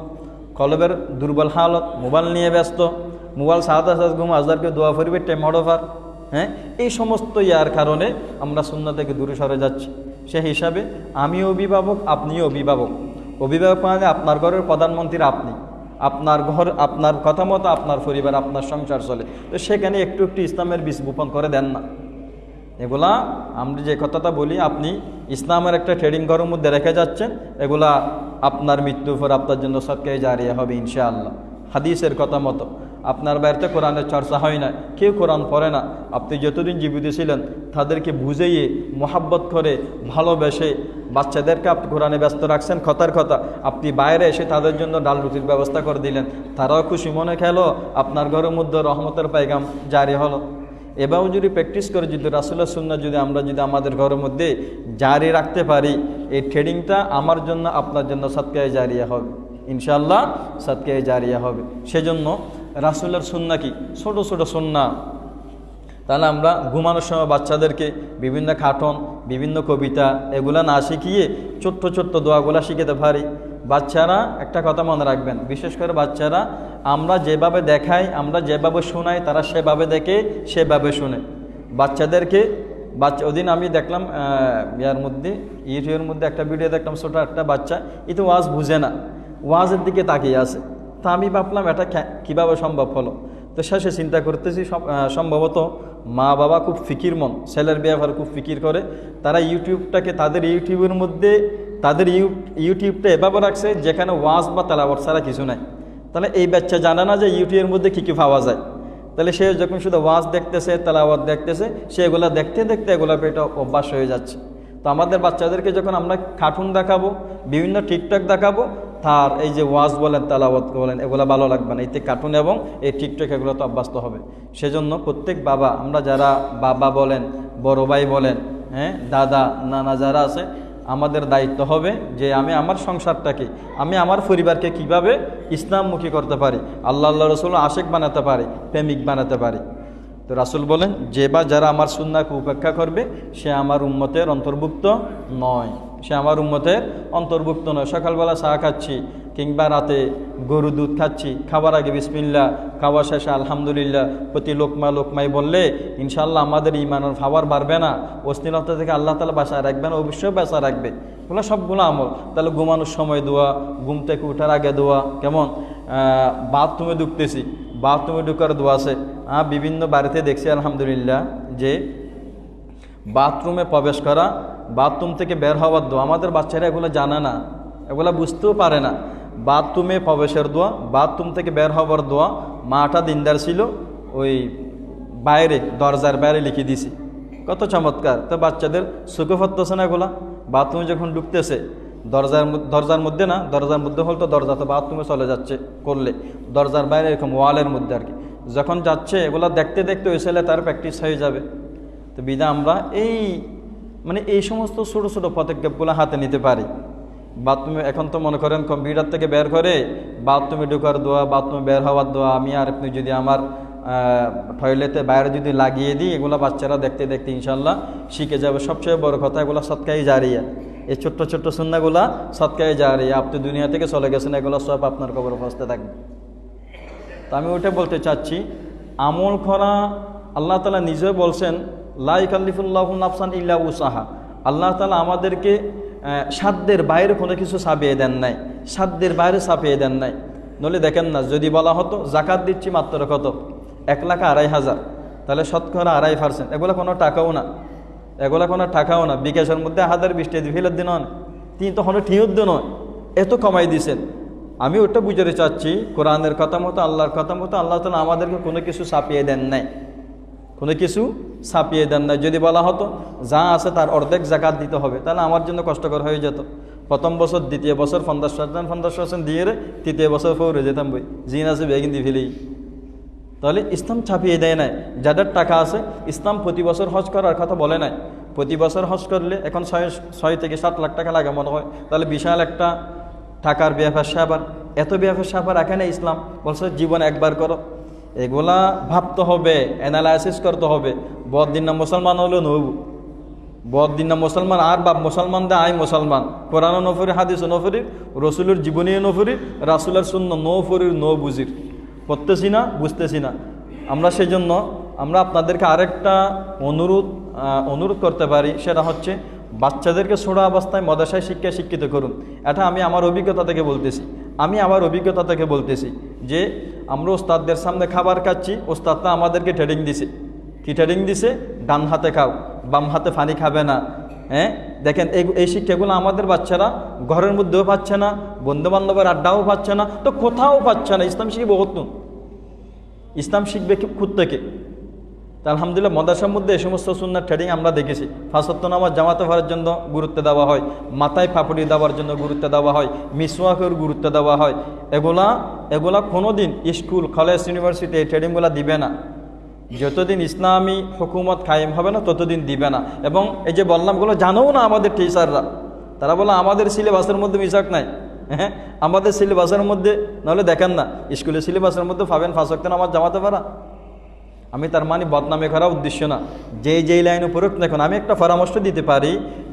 কলবের দুর্বল হালত, মোবাইল নিয়ে ব্যস্ত, মোবাইল সাথে ঘুম, আজদারকে দোয়া করিবে টেমডোভার, হ্যাঁ, এই সমস্ত ইয়ার কারণে আমরা সুন্নাহ থেকে দূরে সরে যাচ্ছি। সে হিসাবে আমিও অভিভাবক, আপনিও অভিভাবক। মানে আপনার ঘরের প্রধানমন্ত্রী আপনি, আপনার ঘর, আপনার কথা মতো আপনার পরিবার, আপনার সংসার চলে। তো সেখানে একটু ইসলামের বীজ বপন করে দেন না। এগুলা আমরা যে কথাটা বলি, আপনি ইসলামের একটা ট্রেডিং ঘরের মধ্যে রেখে যাচ্ছেন, এগুলা আপনার মৃত্যুর পর আপনার জন্য সদকায়ে জারিয়া হবে ইনশাআল্লাহ। হাদিসের কথা মতো আপনার বাড়িতে কোরআনের চর্চা হয় না, কেউ কোরআন পড়ে না, আপনি যতদিন জীবিত ছিলেন তাদেরকে বুঝিয়ে মোহাব্বত করে ভালোবেসে বাচ্চাদেরকে আপনি কোরআনে ব্যস্ত রাখছেন, কথার কথা আপনি বাইরে এসে তাদের জন্য ডাল রুটির ব্যবস্থা করে দিলেন, তারাও খুশি মনে খেলো, আপনার ঘরের মধ্যে রহমতের পায়গাম জারি হলো। এবারও যদি প্র্যাকটিস করে যদি রাসূলের সুন্নাহ যদি আমরা যদি আমাদের ঘরের মধ্যে জারি রাখতে পারি, এই ট্রেডিংটা আমার জন্য আপনার জন্য সাদকায়ে জারিয়া হবে, ইনশাআল্লাহ সাদকায়ে জারিয়া হবে। সেজন্য রাসূলের সুন্নাহ কি ছোট ছোট সুন্নাহ, তাহলে আমরা ঘুমানোর সময় বাচ্চাদেরকে বিভিন্ন কার্টুন, বিভিন্ন কবিতা এগুলা না শিখিয়ে ছোট্ট ছোট্ট দোয়াগুলা শিখাতে পারি। বাচ্চারা একটা কথা মনে রাখবেন, বিশেষ করে বাচ্চারা আমরা যেভাবে দেখাই, আমরা যেভাবে শোনাই, তারা সেভাবে দেখে সেভাবে শুনে। বাচ্চাদেরকে ওদিন আমি দেখলাম ইউটিউবের মধ্যে একটা ভিডিও দেখলাম, ছোটো একটা বাচ্চা এ তো ওয়াজ বুঝে না, ওয়াজের দিকে তাকিয়ে আছে। তা আমি ভাবলাম এটা কীভাবে সম্ভব হলো। তো শেষে চিন্তা করতেছি সম্ভবত মা বাবা খুব ফিকির মন, ছেলের ব্যবহার খুব ফিকির করে, তারা ইউটিউবটাকে তাদের ইউটিউবের মধ্যে তাদের ইউটিউবটা এভাবে রাখছে যেখানে ওয়াজ বা তেলাওয়াত ছাড়া কিছু নাই। তাহলে এই বাচ্চা জানে না যে ইউটিউবের মধ্যে কী কী পাওয়া যায়। তাহলে সে যখন শুধু ওয়াজ দেখতেছে, তেলাওয়াত দেখতেছে, সে এগুলা দেখতে দেখতে এগুলা এটা অভ্যাস হয়ে যাচ্ছে। তো আমাদের বাচ্চাদেরকে যখন আমরা কার্টুন দেখাবো, বিভিন্ন টিকটক দেখাবো, তার এই যে ওয়াজ বলেন, তেলাওয়াত বলেন, এগুলো ভালো লাগবে না, এতে কার্টুন এবং এই টিকটক এগুলো তো অভ্যস্ত হবে। সেজন্য প্রত্যেক বাবা, আমরা যারা বাবা বলেন, বড় ভাই বলেন, দাদা নানা যারা আছে, আমাদের দায়িত্ব হবে যে আমি আমার সংসারটাকে, আমি আমার পরিবারকে কিভাবে ইসলামমুখী করতে পারি, আল্লাহ রসুল আশেক বানাতে পারি, প্রেমিক বানাতে পারি। তো রাসূল বলেন যে বা যারা আমার সুন্নাহকে উপেক্ষা করবে সে আমার উম্মতের অন্তর্ভুক্ত নয়, সে আমার উম্মতের অন্তর্ভুক্ত নয়। সকালবেলা চা খাচ্ছি কিংবা রাতে গরু দুধ খাচ্ছি, খাবার আগে বিসমিল্লাহ, খাওয়া শেষে আলহামদুলিল্লাহ, প্রতি লোকমাই বললে ইনশাআল্লাহ আমাদের ইমানের পাওয়ার বাড়বে না, অশ্লীলতা থেকে আল্লাহ তাআলা বাঁচায় রাখবে না, অবশ্যই বাঁচায় রাখবে। এগুলো সবগুলো আমল। তাহলে ঘুমানোর সময় দোয়া, ঘুম থেকে উঠার আগে দোয়া, কেমন বাথরুমে ঢুকতেছি, বাথরুমে ঢুকার দোয়া আছে। বিভিন্ন বাড়িতে দেখছি আলহামদুলিল্লাহ যে বাথরুমে প্রবেশ করা, বাথরুম থেকে বের হওয়ার দোয়া। আমাদের বাচ্চারা এগুলো জানে না, এগুলো বুঝতেও পারে না। বাথরুমে প্রবেশের দোয়া, বাথরুম থেকে বের হওয়ার দোয়া, মাটা দিনদার ছিল, ওই বাইরে দরজার বাইরে লিখে দিছি, কত চমৎকার। তো বাচ্চাদের চোখে পড়তেছে না এগুলা। বাথরুমে যখন ঢুকতেছে দরজার মধ্যে না, দরজার মধ্যে হল তো দরজা তো বাথরুমে চলে যাচ্ছে করলে, দরজার বাইরে এরকম ওয়ালের মধ্যে আর কি, যখন যাচ্ছে এগুলা দেখতে দেখতে ওই ছেলে তার প্র্যাকটিস হয়ে যাবে। তো বিধা আমরা এই সমস্ত ছোটো ছোটো পদক্ষেপগুলো হাতে নিতে পারি। বাথরুমে এখন তো মনে করেন কম্পিউটার থেকে বের করে বাথরুমে ঢোকার দোয়া, বাথরুমে বের হওয়ার দোয়া, আমি আর আপনি যদি আমার টয়লেটে বাইরে যদি লাগিয়ে দিই, এগুলো বাচ্চারা দেখতে দেখতে ইনশাল্লাহ শিখে যাবে। সবচেয়ে বড় কথা, এগুলো সদকায়ে জারিয়া, এই ছোট্ট ছোট্ট সুন্নাহগুলা সদকায়ে জারিয়া। আপনি দুনিয়া থেকে চলে গেছেন, এগুলো সব আপনার কবরে পৌঁছতে থাকবে। তো আমি ওটা বলতে চাচ্ছি, আমল করা, আল্লাহ তাআলা নিজে বলছেন লা ইকাল্লিফুল্লাহু নাফসান ইল্লা উসাহা। আল্লাহ তাআলা আমাদেরকে সাধ্যের বাইরে কোনো কিছু চাপিয়ে দেন নাই, সাধ্যের বাইরে চাপিয়ে দেন নাই। নইলে দেখেন না, যদি বলা হতো জাকাত দিচ্ছি মাত্র কত 1,02,500, তাহলে শতকরা 2.5%, এগুলো কোনো টাকাও না, এগুলো কোনো টাকাও না। বিকাশের মধ্যে 1020 ফেলের দিন নয়, তিনি তখন ঠিউদ্দ নয়, এত কমাই দিয়েছেন। আমি ওটা বুঝতে চাচ্ছি, কোরআনের কথা মতো, আল্লাহর কথা মতো আল্লাহ তাআলা আমাদেরকে কোনো কিছু চাপিয়ে দেন নাই, কোনো কিছু ছাপিয়ে দেন না। যদি বলা হতো যা আছে তার অর্ধেক জাকাত দিতে হবে, তাহলে আমার জন্য কষ্টকর হয়ে যেত। প্রথম বছর, দ্বিতীয় বছর 50% দিয়ে তৃতীয় বছর পৌঁছে যেতাম বই, জিন আছে বেগিন দিয়ে ফেলেই। তাহলে ইসলাম ছাপিয়ে দেয় নাই। যাদের টাকা আছে, ইসলাম প্রতি বছর হজ করার কথা বলে নাই। প্রতি বছর হজ করলে এখন 6 থেকে 7 লাখ টাকা লাগে মনে হয়, তাহলে বিশাল একটা টাকার ব্যবসা। আবার এত ব্যবসা আবার এখানে ইসলাম বলছে জীবন একবার করো। এগুলা ভাবতে হবে, অ্যানালাইসিস করতে হবে। বদিন না মুসলমান হলো নবু, বদিন না মুসলমান আর বাপ মুসলমান দে আই মুসলমান। কোরআন নফরি, হাদিস নফরি, রসুলের জীবনী নফরি, রাসুলের শূন্য নফরির ন বুঝির, পড়তেছি না, বুঝতেছি না আমরা। সেই জন্য আমরা আপনাদেরকে আরেকটা অনুরোধ করতে পারি, সেটা হচ্ছে বাচ্চাদেরকে ছোট অবস্থায় মাদ্রাসায় শিক্ষিত করুন। এটা আমি আমার অভিজ্ঞতা থেকে বলতেছি যে আমরা ওস্তাদদের সামনে খাবার খাচ্ছি, ওস্তাদটা আমাদেরকে ট্রেনিং দিছে। কি ট্রেনিং দিছে? ডান হাতে খাও, বাম হাতে পানি খাবে না। দেখেন এই শিক্ষাগুলো আমাদের বাচ্চারা ঘরের মধ্যেও পাচ্ছে না, বন্ধু বান্ধবের আড্ডাও পাচ্ছে না, তো কোথাও পাচ্ছে না। ইসলাম শিখে বহুত ইসলাম শিখবে থেকে। তা আলহামদুলিল্লাহ মাদ্রাসার মধ্যে এই সমস্ত সুন্নাত ট্রেডিং আমরা দেখেছি। 5 ওয়াক্ত নামাজ জামাতে পড়ার জন্য গুরুত্ব দেওয়া হয়, মাথায় পাপড়ি দেওয়ার জন্য গুরুত্ব দেওয়া হয়, মিসওয়াকের গুরুত্ব দেওয়া হয়। এগুলা কোনো দিন স্কুল, কলেজ, ইউনিভার্সিটি এই ট্রেডিংগুলো দিবে না। যতদিন ইসলামী হুকুমত কায়েম হবে না ততদিন দিবে না। এবং এই যে বললাম এগুলো জানেও না আমাদের টিচাররা। তারা বলে আমাদের সিলেবাসের মধ্যে মিসাক নাই। হ্যাঁ, আমাদের সিলেবাসের মধ্যে, নাহলে দেখেন না স্কুলের সিলেবাসের মধ্যে পাবেন 5 ওয়াক্ত নামাজ জামাতে পড়া। আমি তার মানে বদনামে করার উদ্দেশ্য না, যেই লাইনে পড়ুক না এখন। আমি একটা পরামর্শ দিতে পারি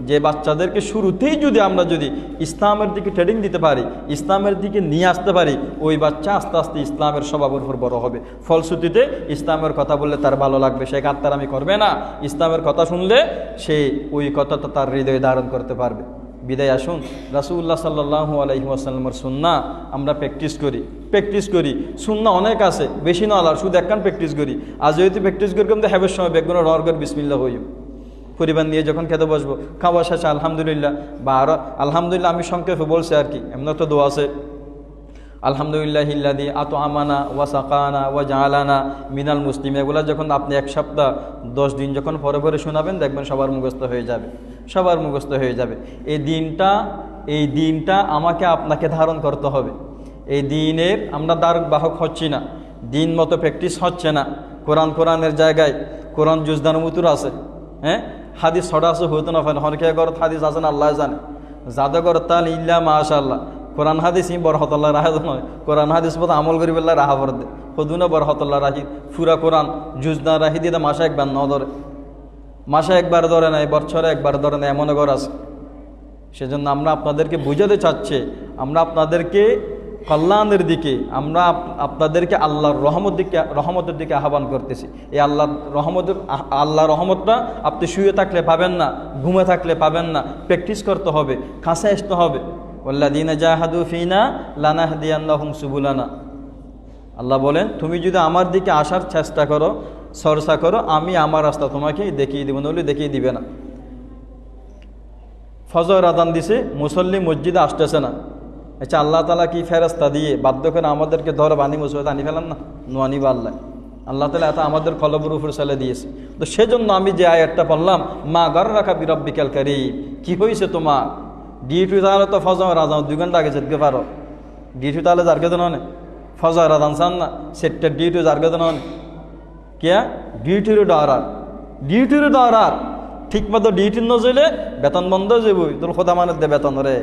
যে বাচ্চাদেরকে শুরুতেই আমরা যদি ইসলামের দিকে ট্রেনিং দিতে পারি, ইসলামের দিকে নিয়ে আসতে পারি, ওই বাচ্চা আস্তে আস্তে ইসলামের স্বভাবের উপর বড় হবে। ফলশ্রুতিতে ইসলামের কথা বললে তার ভালো লাগবে, সে গাত্তারামি করবে না। ইসলামের কথা শুনলে সে ওই কথাটা তার হৃদয়ে ধারণ করতে পারবে। বিদায় আসুন রাসূলুল্লাহ সাল্লাল্লাহু আলাইহি ওয়াসাল্লামের সুন্নাহ আমরা প্র্যাকটিস করি। সুন্নাহ অনেক আছে, বেশি না আলার, শুধু একখান প্র্যাকটিস করি। আর যদি প্র্যাকটিস করি কিন্তু হেবের সময় বেগুনের রগর বিসমিল্লাহ হইও। পরিবার নিয়ে যখন খেতে বসবো, খাওয়া শেষে আলহামদুলিল্লাহ, বা আরো আলহামদুলিল্লাহ আমি সংক্ষেপে বলছি আর কি। এমন তো দোয়া আছে, আলহামদুলিল্লাহিল্লাযী আতআমানা ওয়া সাকানা ওয়া জাআলানা মিনাল মুসলিমিন। এগুলা যখন আপনি 1 সপ্তাহ 10 দিন যখন পরে শোনাবেন, দেখবেন সবার মুখস্থ হয়ে যাবে। এই দিনটা আমাকে আপনাকে ধারণ করতে হবে। এই দিনের আমরা দ্বারক বাহক হচ্ছি না, দিন মতো প্র্যাকটিস হচ্ছে না। কোরআনের জায়গায় কোরআন জুজদান মুতুর আছে, হ্যাঁ, হাদিস ছড়া আছে, হইতো না হরকে গরত হাদিস আছে না আল্লাহ জানে। জাদগর তাল ইল্লা মাশাআল্লাহ। কোরআন হাদিস বরহতল্লাহ রাহ নয়, কোরআন হাদিস বোধ আমল করি বললে রাহা ভর দে হদুনা বরহতল্লাহ রাহি। পুরা কোরআন জুজদান রাহি দিয়ে মাসে একবার ধরে, মাসে একবার ধরে নাই, বছরে একবার ধরে নাই, এমন ঘর আছে। সেজন্য আমরা আপনাদেরকে বুঝাতে চাচ্ছি, আমরা আপনাদেরকে কল্যাণের দিকে, আমরা আপনাদেরকে আল্লাহর রহমতের দিকে আহ্বান করতেছি। এই আল্লাহ রহমতটা আপনি শুয়ে থাকলে পাবেন না, ঘুমে থাকলে পাবেন না, প্র্যাকটিস করতে হবে, কাছে আসতে হবে। ওয়াল্লাযীনা জাহাদু ফীনা লানাহদিয়ান্নাহুম সুবুলানা। আল্লাহ বলেন তুমি যদি আমার দিকে আসার চেষ্টা করো, চর্চা করো, আমি আমার রাস্তা তোমাকে দেখিয়ে দেবো, নইলে দেখিয়ে দিবে না। ফজর আযান দিছে, মুসল্লি মসজিদে আসতেছে না। আচ্ছা, আল্লাহ তাআলা কি ফেরেশতা দিয়ে বাধ্য করে আমাদেরকে ধরে বানি মসজিদে আনি ফেলান না? নোয়ানিবা আল্লাহ তাআলা এত আমাদের কলবের উপর চালে দিয়েছে। তো সেজন্য আমি যে আয়াতটা পড়লাম, মা গাররাকা বিরাব্বিকাল কারীম, কি হয়েছে তোমার? ডিউটি তাহলে তো ফজর আযান 2 ঘন্টা আগে যেতে পারো। ডিউটি তাহলে যার গেদন হয় ফজর আযান চান না, সেটা ডিউটি যার গেদন হয় কে? ডিউটির ডরার ঠিক মতো ডিউটি নজলে বেতন বন্ধ হয়ে যাবো, তোর খোদা মানের দে বেতন রে।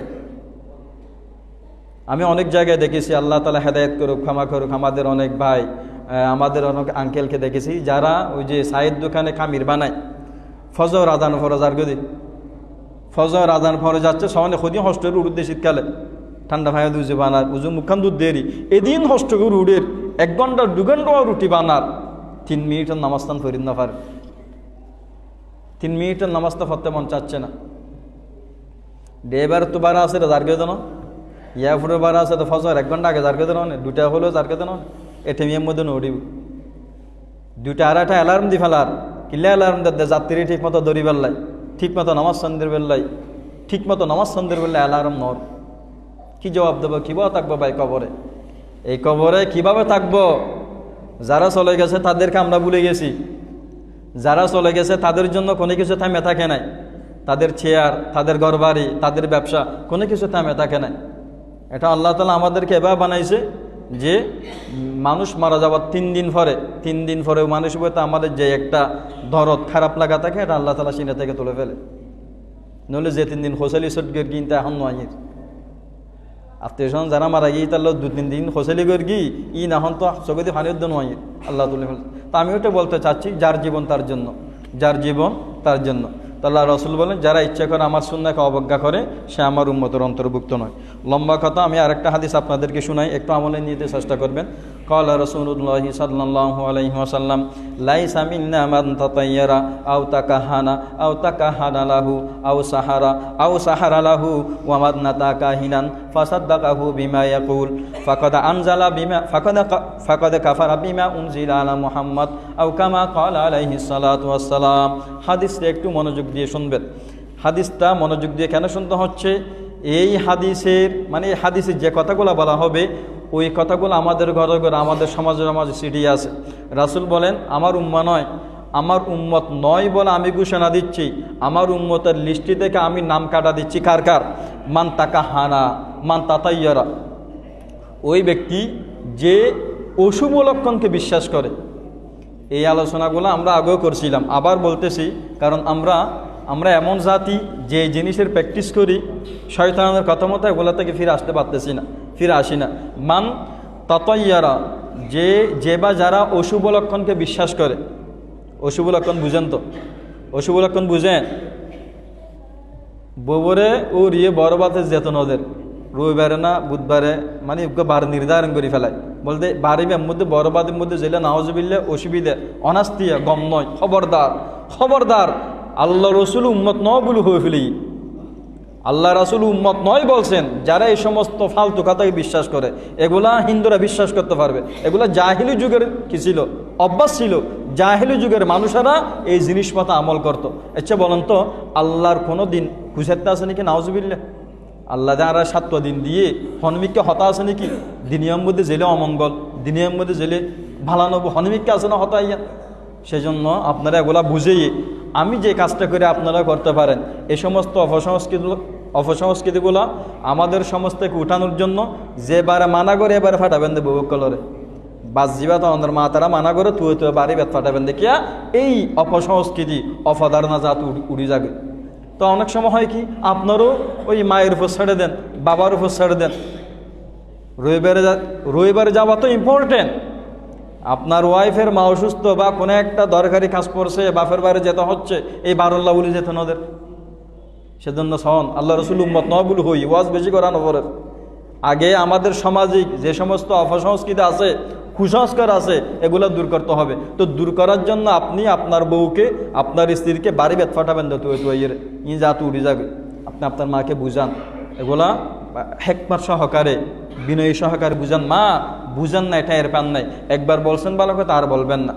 আমি অনেক জায়গায় দেখেছি, আল্লাহ তাআলা হেদায়েত করুক, ক্ষমা করুক, আমাদের অনেক ভাই, আমাদের অনেক আঙ্কেলকে দেখেছি যারা ওই যে চায়ের দোকানে খামির বানায়, ফজর আযান ফরজ আর গদি ফজর আযান ফরজ যাচ্ছে সমানে খুদি হস্টের উড়ুদে শীতকালে ঠান্ডা ভাই উজু বানার, উজু মুখান দুধ দেরি এদিন হস্টগুর উড়ের 1 ঘন্টা 2 ঘন্টা রুটি বানার 3 মিনিটের নামাজটান ফরিদ না পারে। 3 মিনিটের নামাজটা পড়তে মন চাচ্ছে না। ডেবার তো বারা আছে যারকে দেন, ইয়াফুরের বারা আছে তো ফজর 1 ঘন্টা আগে যারকে দেন, 2টা হলেও যারকে দেন, এটিএমের মধ্যে নড়িব 2টা আড়াইটা অ্যালার্ম দি ফেলার, কিল্লা অ্যালার্ম দে যাত্রী ঠিক মতো দড়ি বেল্লাই, ঠিক মতো নামাজ সন্ধ্যের বেল্লাই, ঠিক মতো নামাজ সন্ধ্যের বেল্লাই অ্যালার্ম নর। কি জবাব দেবো? কীভাবে থাকবো ভাই কবরে? এই কবরে কিভাবে থাকবো? যারা চলে গেছে তাদেরকে আমরা ভুলে গেছি। যারা চলে গেছে তাদের জন্য কোনো কিছু থামে থাকে নাই, তাদের চেয়ার, তাদের ঘরবাড়ি, তাদের ব্যবসা, কোনো কিছু থামে থাকে নাই। এটা আল্লাহ তাআলা আমাদেরকে এভাবে বানাইছে যে মানুষ মারা যাওয়ার 3 দিন পরে মানুষ বলতে আমাদের যে একটা দরদ খারাপ লাগা থাকে, এটা আল্লাহ তাআলা সিনে থেকে তুলে ফেলে। নইলে যে 3 দিন হোসেলি সটকে কিনতে এখন নয়, আত্মীয় স্বজন যারা মারা গিয়ে তাহলে 2-3 দিন হোসেলি করে গিয়ে এখন তো চোখে ফানির দন হয় আল্লাহ তুলে ফেলে। তা আমি ওটা বলতে চাচ্ছি, যার জীবন তার জন্য। তো আল্লাহ রাসূল বলেন, যারা ইচ্ছা করে আমার সুন্নাহকে অবজ্ঞা করে সে আমার উম্মতের অন্তর্ভুক্ত নয়। লম্বা কথা, আমি আরেকটা হাদিস আপনাদেরকে শোনাই, একটু আমলে নিতে চেষ্টা করবেন। ক্বালা রাসূলুল্লাহ সাল্লাল্লাহু আলাইহি ওয়াসাল্লাম, লাইসা মিন্না মান তাতায়্যারা আও তাকাহানা লাহু আও সাহারা লাহু ওয়া মান নাতাকাহিনান ফাসাদ্দাকাহু বিমা ইয়াকুল ফাকাদ কাফারা বিমা উনজিলা আলা মুহাম্মদ আও কামা ক্বালা আলাইহিস সালাতু ওয়াস সালাম। হাদিসটা একটু মনোযোগ দিয়ে শুনবেন। হাদিসটা মনোযোগ দিয়ে কেন শুনতে হচ্ছে? এই হাদিসের যে কথাগুলো বলা হবে ওই কথাগুলো আমাদের ঘরে ঘরে আমাদের সমাজে সমাজে ছিটিয়ে আছে। রাসূল বলেন আমার উম্মা নয়, আমার উম্মত নয় বলে আমি ঘোষণা দিচ্ছি, আমার উম্মতের লিস্টি থেকে আমি নাম কাটা দিচ্ছি। কার কার? মান তাকা হানা মান তাতাইয়ারা, ওই ব্যক্তি যে অশুভ লক্ষণকে বিশ্বাস করে। এই আলোচনাগুলো আমরা আগেও করছিলাম, আবার বলতেছি, কারণ আমরা এমন জাতি যে জিনিসের প্র্যাকটিস করি শয়তানের কথা মতো এগুলো থেকে ফিরে আসি না। মান তাতাইয়ারা, যে বা যারা অশুভ লক্ষণকে বিশ্বাস করে। অশুভ লক্ষণ বুঝেন তো? অশুভ লক্ষণ বুঝেন? ববরে ও রিয়ে বড় বাতে যেত নদের রবিবারে না বুধবারে, মানে বার নির্ধারণ করে ফেলায়, বলতে বাড়ির মধ্যে বড় বাদের মধ্যে জেলে নাওজবিল্লে অসুবিধে অনাস্তিয়া গম নয়। খবরদার আল্লাহ রসুল উম্মত নয় বলে হয়ে ফেলি। আল্লাহ রাসূল উম্মত নয় বলছেন যারা এই সমস্ত ফালতু কথাকে বিশ্বাস করে। এগুলা হিন্দুরা বিশ্বাস করতে পারবে। এগুলা জাহিলি যুগের কি ছিল? অভ্যাস ছিল। জাহিলি যুগের মানুষেরা এই জিনিসপত্র আমল করত। আচ্ছা বলেন তো, আল্লাহর কোনো দিন খুশাতে আছে নাকি? নাউজুবিল্লাহ। আল্লাহ যারা 7 দিন দিয়ে হনমিককে হতা আছে নাকি? দিনিয়ার মধ্যে জেলে অমঙ্গল, দিনিয়ার মধ্যে জেলে ভালানব হনমিককে আছে না হতাইয়া? সেজন্য আপনারা এগুলা বুঝেই আমি যে কাজটা করে আপনারা করতে পারেন, এই সমস্ত অপসংস্কৃতিগুলো আমাদের সমাজ থেকে উঠানোর জন্য যেবারে মানা করে এবারে ফাটাবেন দেবো কলরে বাজিবা তো আমাদের মা তারা মানা করে তুই বাড়ি বেত ফাটাবেন দেখিয়া এই অপসংস্কৃতি অপধারণা জাত উড়ি যাবে। তো অনেক সময় হয় কি, আপনারও ওই মায়ের উপর ছেড়ে দেন, বাবার উপর ছেড়ে দেন। রবিবারে যাওয়া তো ইম্পর্টেন্ট। আপনার ওয়াইফের মা অসুস্থ বা কোনো একটা দরকারি কাজ পড়ছে, বাপের বাড়ি যেতে হচ্ছে, এই বারল্লা বলে যেত ওদের। সেজন্য সহন আল্লাহ রসুল উম্মত নয় বলে হই ওয়াজ বেশি করানো পরে। আগে আমাদের সামাজিক যে সমস্ত অপসংস্কৃতি আছে, কুসংস্কার আছে, এগুলো দূর করতে হবে। তো দূর করার জন্য আপনি আপনার বউকে, আপনার স্ত্রীকে বাড়ি বেত ফাটাবেন না, তুই ই যা তুই উড়ি যাবে। আপনি আপনার মাকে বুঝান, এগুলা হেকমার সহকারে বিনয়ী সহকারে বুঝান। মা বুঝান না, এটা এর পান নাই, একবার বলছেন ভালো কথা আর বলবেন না।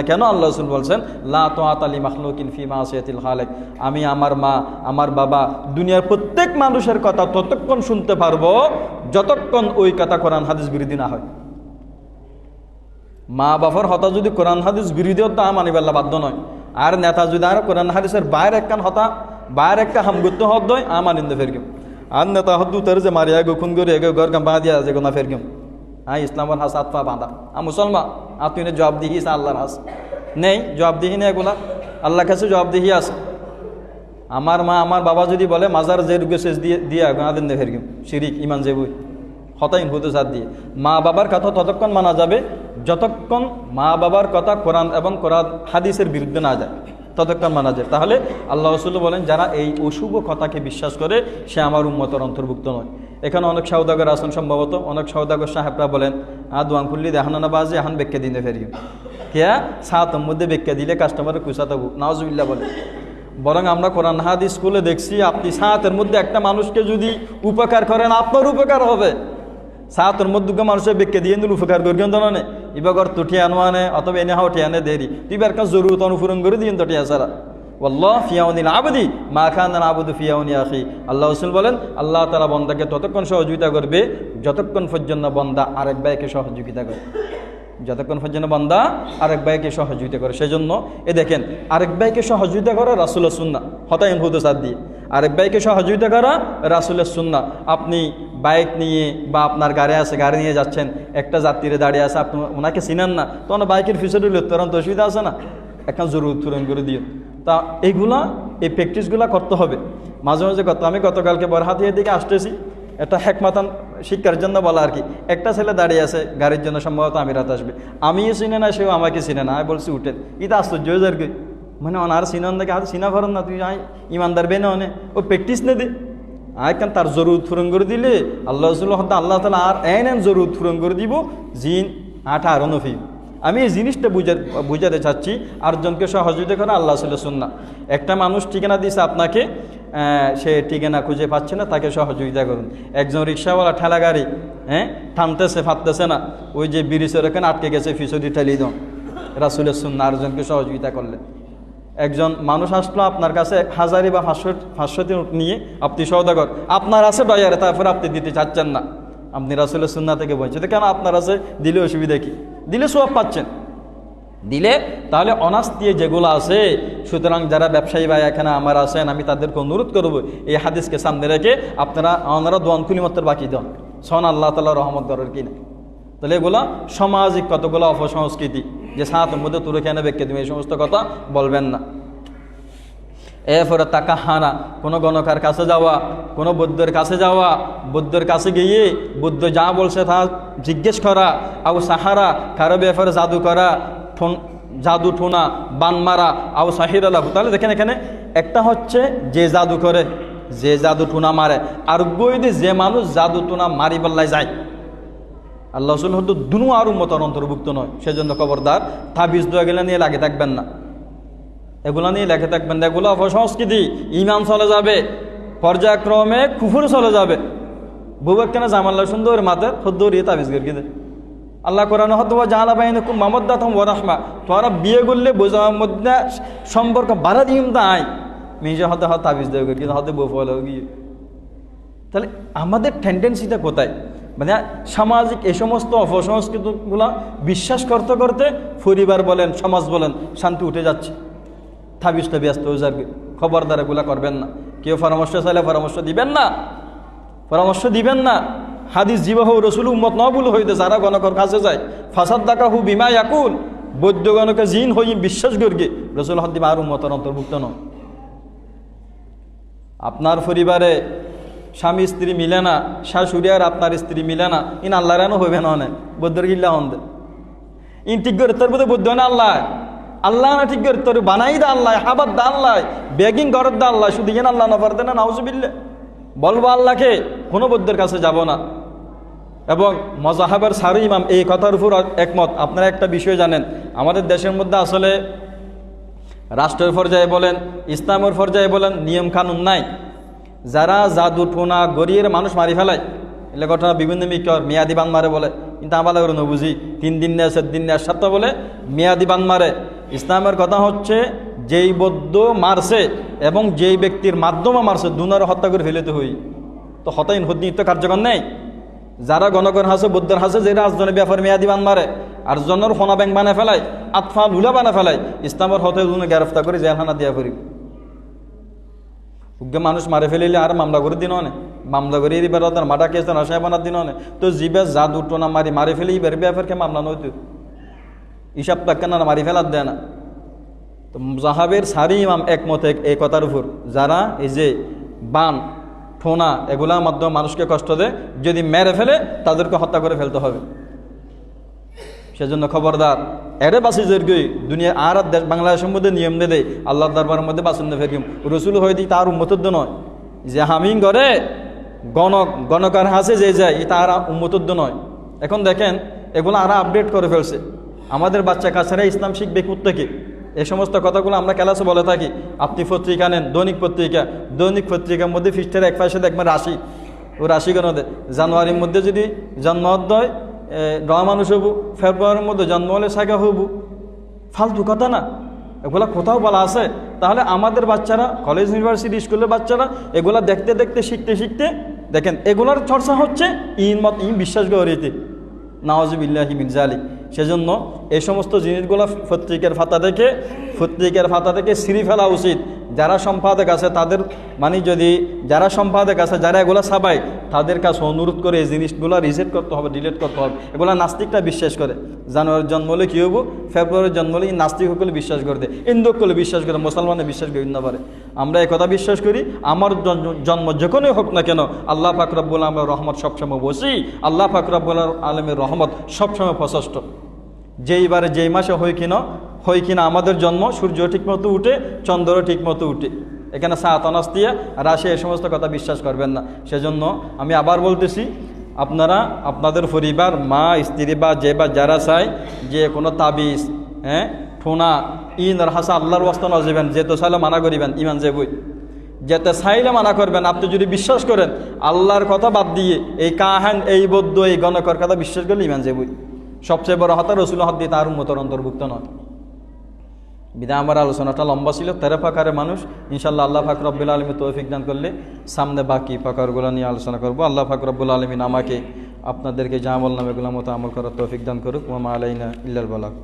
কেন? আল্লাহ রাসূল বলছেন লা তাআতা লি মাখলুকিন ফি মাসিয়াতিল খালিক। আমি আমার মা, আমার বাবা, দুনিয়ার প্রত্যেক মানুষের কথা ততক্ষণ শুনতে পারবো যতক্ষণ ওই কথা কোরআন হাদিস বিরোধী না হয়। মা বাবার হতা যদি কোরআন হাদিস বিরোধী হতো মানিবাল্লা বাধ্য নয়। আর নেতা যদি আর কোরআন হাদিসের বাইরে একখান হতা, বাইরে একটা হামগুত্ত হদ হয় মানিন্দে ফেরকিম। আর নেতা হদ্দু তার যে মারিয়া গুখুন করে এগে ঘর কাম বাঁধিয়া যে গোনা ফেরকিম। ইসলামের হাস আতফা বাঁধা মুসলমান তুই জবাব দিহিস আল্লাহর হাস নেই, জবাবদিহি নেই। এগুলা আল্লাহর কাছে জবাবদিহি আছে। আমার মা আমার বাবা যদি বলে মাজার যে রুগে শেষ দিয়ে আদিন দে ফেরকিম শিরিক ইমান যে বই হতাইন হতে সাথ দিয়ে। মা বাবার কথা ততক্ষণ মানা যাবে যতক্ষণ মা বাবার কথা কোরআন এবং কোরআন হাদিসের বিরুদ্ধে না যায়, ততক্ষণ মানা যায়। তাহলে আল্লাহ রাসূল বলেন যারা এই অশুভ কথাকে বিশ্বাস করে সে আমার উম্মতের অন্তর্ভুক্ত নয়। এখানে অনেক সওদাগর আছেন, সম্ভবত অনেক সওদাগর সাহেবরা বলেন দোয়াং খুললি দেখানো না বাজে এখন বেক্কে দিনে ফেরি কেয়া সাতের মধ্যে বেক্কে দিলে কাস্টমারের কুসা তবু নাউজুবিল্লাহ বলে। বরং আমরা কোরআন হাদিস স্কুলে দেখছি আপনি সাতের মধ্যে একটা মানুষকে যদি উপকার করেন আপনার উপকার হবে। সাতের মধ্যে মানুষের বেক্কে দিয়ে উপকার করি কিন্তু না ইবাগর তুঠি আনোয়ানে অথবা এনে হাও ঠিয়ানে দেরি তুই বের কাজ জরুরত অনুপূরণ করে দিন তো টিয়া সারা ওয়াল্লাহ ফিয়াউনিল আবদি মা খানাল আবদু ফিয়াউনি আখি। আল্লাহ রাসূল বলেন আল্লাহ তাআলা বান্দাকে ততক্ষণ সহযোগিতা করবে যতক্ষণ পর্যন্ত বান্দা আরেক ভাইকে সহযোগিতা করে, যতক্ষণ পর্যন্ত বান্দা আরেক ভাইকে সহযোগিতা করে। সেজন্য দেখেন আরেক ভাইকে সহযোগিতা করা রাসূলের সুন্নাহ হতাইন হুদু সাদ দিয়ে আরেক ভাইকে সহযোগিতা করা রাসূলের সুন্নাহ। আপনি বাইক নিয়ে বা আপনার গাড়ি আছে, গাড়ি নিয়ে যাচ্ছেন, একটা যাত্রীরে দাঁড়িয়ে আছে, আপনি ওনাকে চিনেন না, তখন বাইকের ফিচারে তখন তো অসুবিধা আছে না, একটা জরুর তুরন করে দিয়ে। তা এইগুলা এই প্র্যাকটিসগুলা করতে হবে মাঝে মাঝে করতে। আমি গতকালকে বরহাতিয়া দিকে আসতেছি, একটা হেকমাতান শিক্ষার জন্য বলা আর কি। একটা ছেলে দাঁড়িয়ে আছে গাড়ির জন্য, সম্ভবত আমিরাত আসবে, আমিও চিনে না সেও আমাকে চিনে না। আমি বলছি উঠেন, এটা আশ্চর্য হয়ে যায় কি, মানে ওনার চিনন দেখে আর চিনা করেন না তুই ইমানদার বেনে অনে ও প্র্যাকটিস নে দে কেন তার জরুর ফুরন করে দিলে আল্লাহ রাসূল আল্লাহ তাআলা আর এন জরুর ফুরন করে দিব জিন আঠা আর নফি। আমি এই জিনিসটা বুঝাতে চাচ্ছি আরেকজনকে সহযোগিতা করা আল্লাহ রাসূলের সুন্নাহ। একটা মানুষ ঠিকানা দিয়েছে আপনাকে, সে ঠিকানা খুঁজে পাচ্ছে না, তাকে সহযোগিতা করুন। একজন রিক্সাওয়ালা ঠেলা গাড়ি থামতেছে ফাটতেছে না, ওই যে ব্রিজের ওখানে আটকে গেছে ফিসদি ঠেলি দাও, রাসূলের সুন্নাহ আরেকজনকে সহযোগিতা করলেন। একজন মানুষ আসলো আপনার কাছে 1000 বা 500 নোট নিয়ে, আপনি সওদাগর আপনার আছে বাজারে, তারপরে আপনি দিতে চাচ্ছেন না, আপনি রাসূলের সুন্নাহ থেকে বঞ্চিত কেন? আপনার আছে দিলে অসুবিধা কি? দিলে সওয়াব পাচ্ছেন, দিলে তাহলে অনার্স দিয়ে যেগুলো আছে। সুতরাং যারা ব্যবসায়ী ভাই এখানে আমার আছেন, আমি তাদেরকে অনুরোধ করবো এই হাদিসকে সামনে রেখে আপনারা দোয়ান কুলিমাত্র বাকি দেন, সন আল্লাহ তাআলা রহমত দরের কিনা। তাহলে এগুলো সামাজিক কতগুলো অপসংস্কৃতি যে সাহাতের মধ্যে তুলে কেন ব্যক্তি তুমি এই সমস্ত কথা বলবেন না। এরপরে তাকা হানা, কোনো গণকার কাছে যাওয়া, কোনো বৌদ্ধের কাছে যাওয়া, বৌদ্ধের কাছে গিয়ে বৌদ্ধ যা বলছে তা জিজ্ঞেস করা, আউ সাহারা কারো ব্যাপারে জাদু করা, জাদু ঠোনা, বান মারা, আউ সাহির আল্লাহ। তাহলে দেখেন এখানে একটা হচ্ছে যে জাদু করে, যে জাদু ঠোনা মারে, আর বইদি যে মানুষ জাদু টোনা মারি পাল্লায় যায়। আল্লাহ রসুল হয়তো দুনু আর উম্মতের অন্তর্ভুক্ত নয়। সেজন্য খবরদার তাবিজ দোয়া গেলে নিয়ে লাগে থাকবেন না, এগুলা নিয়ে লেখে থাকবেন না। এগুলো অপসংস্কৃতি, ইমান চলে যাবে, পর্যায়ক্রমে কুফুর চলে যাবে। বুবেক কেন জামাল্লা সুন্দর মাতে হদ্দরিয়ে তাবিজ গিয়ে দেয়। আল্লাহ কোরআন হয়তো জাহালা বাহিনী খুব মামদাতম ও রাহমা, তোরা বিয়ে করলে বোঝার মধ্যে সম্পর্ক বাড়া দিম তাই নিজে হতে হয়তো তাবিজ দেবে কিন্তু হয়তো বফল গিয়ে। তাহলে আমাদের টেন্ডেন্সিটা কোথায়? মানে সামাজিক এই সমস্ত অপসংস্কৃতিগুলা বিশ্বাস করতে করতে পরিবার বলেন, সমাজ বলেন, শান্তি উঠে যাচ্ছে। তাবিজটা ব্যস্ত হয়ে যাবে। খবরদার এগুলা করবেন না। কেউ পরামর্শ চাইলে পরামর্শ দিবেন না, পরামর্শ দিবেন না। হাদিস জিবাহ রসুল উম্মত নবুল হইতে যারা গণকর কাছে যায়, ফাসাদ দাকা হু বিমা ইয়াকুল, বৈদ্য গণকে জিন হই বিশ্বাস করি রসুল হদ্দিম আর উম্মতের অন্তর্ভুক্ত নয়। আপনার পরিবারে স্বামী স্ত্রী মিলে না, শাশুড়ি আর আপনার স্ত্রী মিলে না, ইন আল্লাহ রানো হইবে না, অনেক বৌদ্ধর গিল্লা হন দে ইন ঠিক করে তোর বোধে বৌদ্ধ না আল্লাহ, আল্লাহ না ঠিক করে তোর বানাই দা আল্লাহ, হাবাদ দা আল্লাহ, বেগিং ঘরের দা আল্লাহ, শুধু ইন আল্লাহ না পারতে না নাউজুবিল্লাহ বলবো আল্লাহকে, কোনো বৌদ্ধের কাছে যাব না। এবং মজাহাবের সারি ইমাম এই কথার উপর একমত। আপনারা একটা বিষয় জানেন, আমাদের দেশের মধ্যে আসলে রাষ্ট্রের পর্যায়ে বলেন, ইসলামের পর্যায়ে বলেন, নিয়ম কানুন নাই। যারা জাদু টোনা গড়িয়ে মানুষ মারি ফেলায়, এলে ঘটনা বিভিন্ন মিকর মেয়াদি বান মারে বলে, কিন্তু আমাদের করে নবুঝি 3 দিন নেয় 4 দিন নেয় 7টা বলে মেয়াদি বান মারে। ইসলামের কথা হচ্ছে যেই বৌদ্ধ মারছে এবং যেই ব্যক্তির মাধ্যমে মারছে দুনার হত্যা করে ফেলেতে হই, তো হতাইন হদ্দিত কার্যকর নেই। যারা গণগণ হাসে বৌদ্ধের হাসে যে রাজজনের ব্যাপারে মেয়াদি বান মারে আর জনের সোনা ব্যাংক বানায় ফেলায়, আতফা লুলা বানা ফেলায়, ইসলামের হতে গ্রেফতার করে জেলখানা দিয়া করি। মানুষ মারে ফেলিলে আর মামলা করে দিন অনে, মামলা করে এবার মাটা কেস আশায় বানার দিন অনে, তো জিবে জাদু টোনা মারি ফেলে এবার ব্যাপারকে মামলা নইতো হিসাব পাক্কা না মারি ফেলার দেয় না। তো জাহাবের সারি ইমাম একমতে এই কথার উপর, যারা এই যে বান ঠোনা এগুলার মাধ্যমে মানুষকে কষ্ট দেয়, যদি মেরে ফেলে তাদেরকে হত্যা করে ফেলতে হবে। সেজন্য খবরদার এরে বাসি জেরগই দুনিয়া আর দেশ বাংলাদেশের মধ্যে নিয়ম দে দেয় আল্লাহ দরবারের মধ্যে বাসন দে ফেরকিম রসুল হয়ে দিই তার উম্মতদ্দ নয়। যে হামিং করে গণকার হাসে যে যায় তার উম্মতদ্দ নয়। এখন দেখেন এগুলো আরো আপডেট করে ফেলছে। আমাদের বাচ্চা কাছেরা ইসলাম শিখবে থেকে এই সমস্ত কথাগুলো আমরা ক্লাসে বলে থাকি। আপনি পত্রিকা নেন, দৈনিক পত্রিকার মধ্যে ফিস্টের এক পাশে দেখবেন রাশি, ও রাশি কেন দেয় জানুয়ারির মধ্যে যদি জন্মোদয় মানুষ হবু, ফেব্রুয়ারির মধ্যে জন্ম হলে সাগা হবু, ফালতু কথা না, এগুলা কোথাও বলা আছে? তাহলে আমাদের বাচ্চারা কলেজ ইউনিভার্সিটি স্কুলের বাচ্চারা এগুলা দেখতে দেখতে শিখতে দেখেন এগুলার চর্চা হচ্ছে ইন বিশ্বাস গড়িতে নাওয়াজুবিল্লাহি মিন যালিক। সেজন্য এই সমস্ত জিনিসগুলো পত্রিকার ফাতা থেকে ছিঁড়ে ফেলা উচিত। যারা সম্পাদক আছে তাদের যদি যারা সম্পাদক আছে যারা এগুলো ছাপায় তাদের কাছে অনুরোধ করে এই জিনিসগুলো রিজেক্ট করতে হবে, ডিলিট করতে হবে। এগুলো নাস্তিকটা বিশ্বাস করে, জানুয়ারির জন্ম হলে কী হবো, ফেব্রুয়ারির জন্ম হলে নাস্তিক সকলে বিশ্বাস করে দেয়, হিন্দু সকলে বিশ্বাস করে, মুসলমানে বিশ্বাস করে না পারে। আমরা এই কথা বিশ্বাস করি, আমার জন্ম যখনই হোক না কেন আল্লাহ পাক রব্বুল আলামিনের রহমত সবসময় বসি, আল্লাহ পাক রব্বুল আলামিনের রহমত সবসময় প্রশস্ত। যেইবারে যেই মাসে হয় কিনা আমাদের জন্ম, সূর্য ঠিকমতো উঠে, চন্দ্র ঠিকমতো উঠে, এখানে সাত অনাস দিয়ে রাশি এই সমস্ত কথা বিশ্বাস করবেন না। সেজন্য আমি আবার বলতেছি, আপনারা আপনাদের পরিবার মা স্ত্রী বা যারা চায় যে কোনো তাবিজ ঠোনা ইন হাসা আল্লাহর ওয়াস্তা নজেবেন, যেতে চাইলে মানা করিবেন, ইমান যে বই যেতে চাইলে মানা করবেন। আপনি যদি বিশ্বাস করেন আল্লাহর কথা বাদ দিয়ে এই কাহান এই বৌদ্ধ এই গণকর কথা বিশ্বাস করলে ইমান যে বই সবচেয়ে বড় হতা রসুল হদ দিয়ে তার উম্মতের অন্তর্ভুক্ত নয়। বিধায় আমার আলোচনাটা লম্বা ছিল, 13 প্রকারের মানুষ। ইনশাআল্লাহ আল্লাহ পাক রব্বুল আলামিন তৌফিক দান করলে সামনে বাকি প্রকারগুলো নিয়ে আলোচনা করব। আল্লাহ পাক রব্বুল আলামিন আমাকে আপনাদেরকে যা বললাম এগুলোর মতো আমল করার তৌফিক দান করুক। ওয়া মা আলাইনা ইল্লাল বালাগ।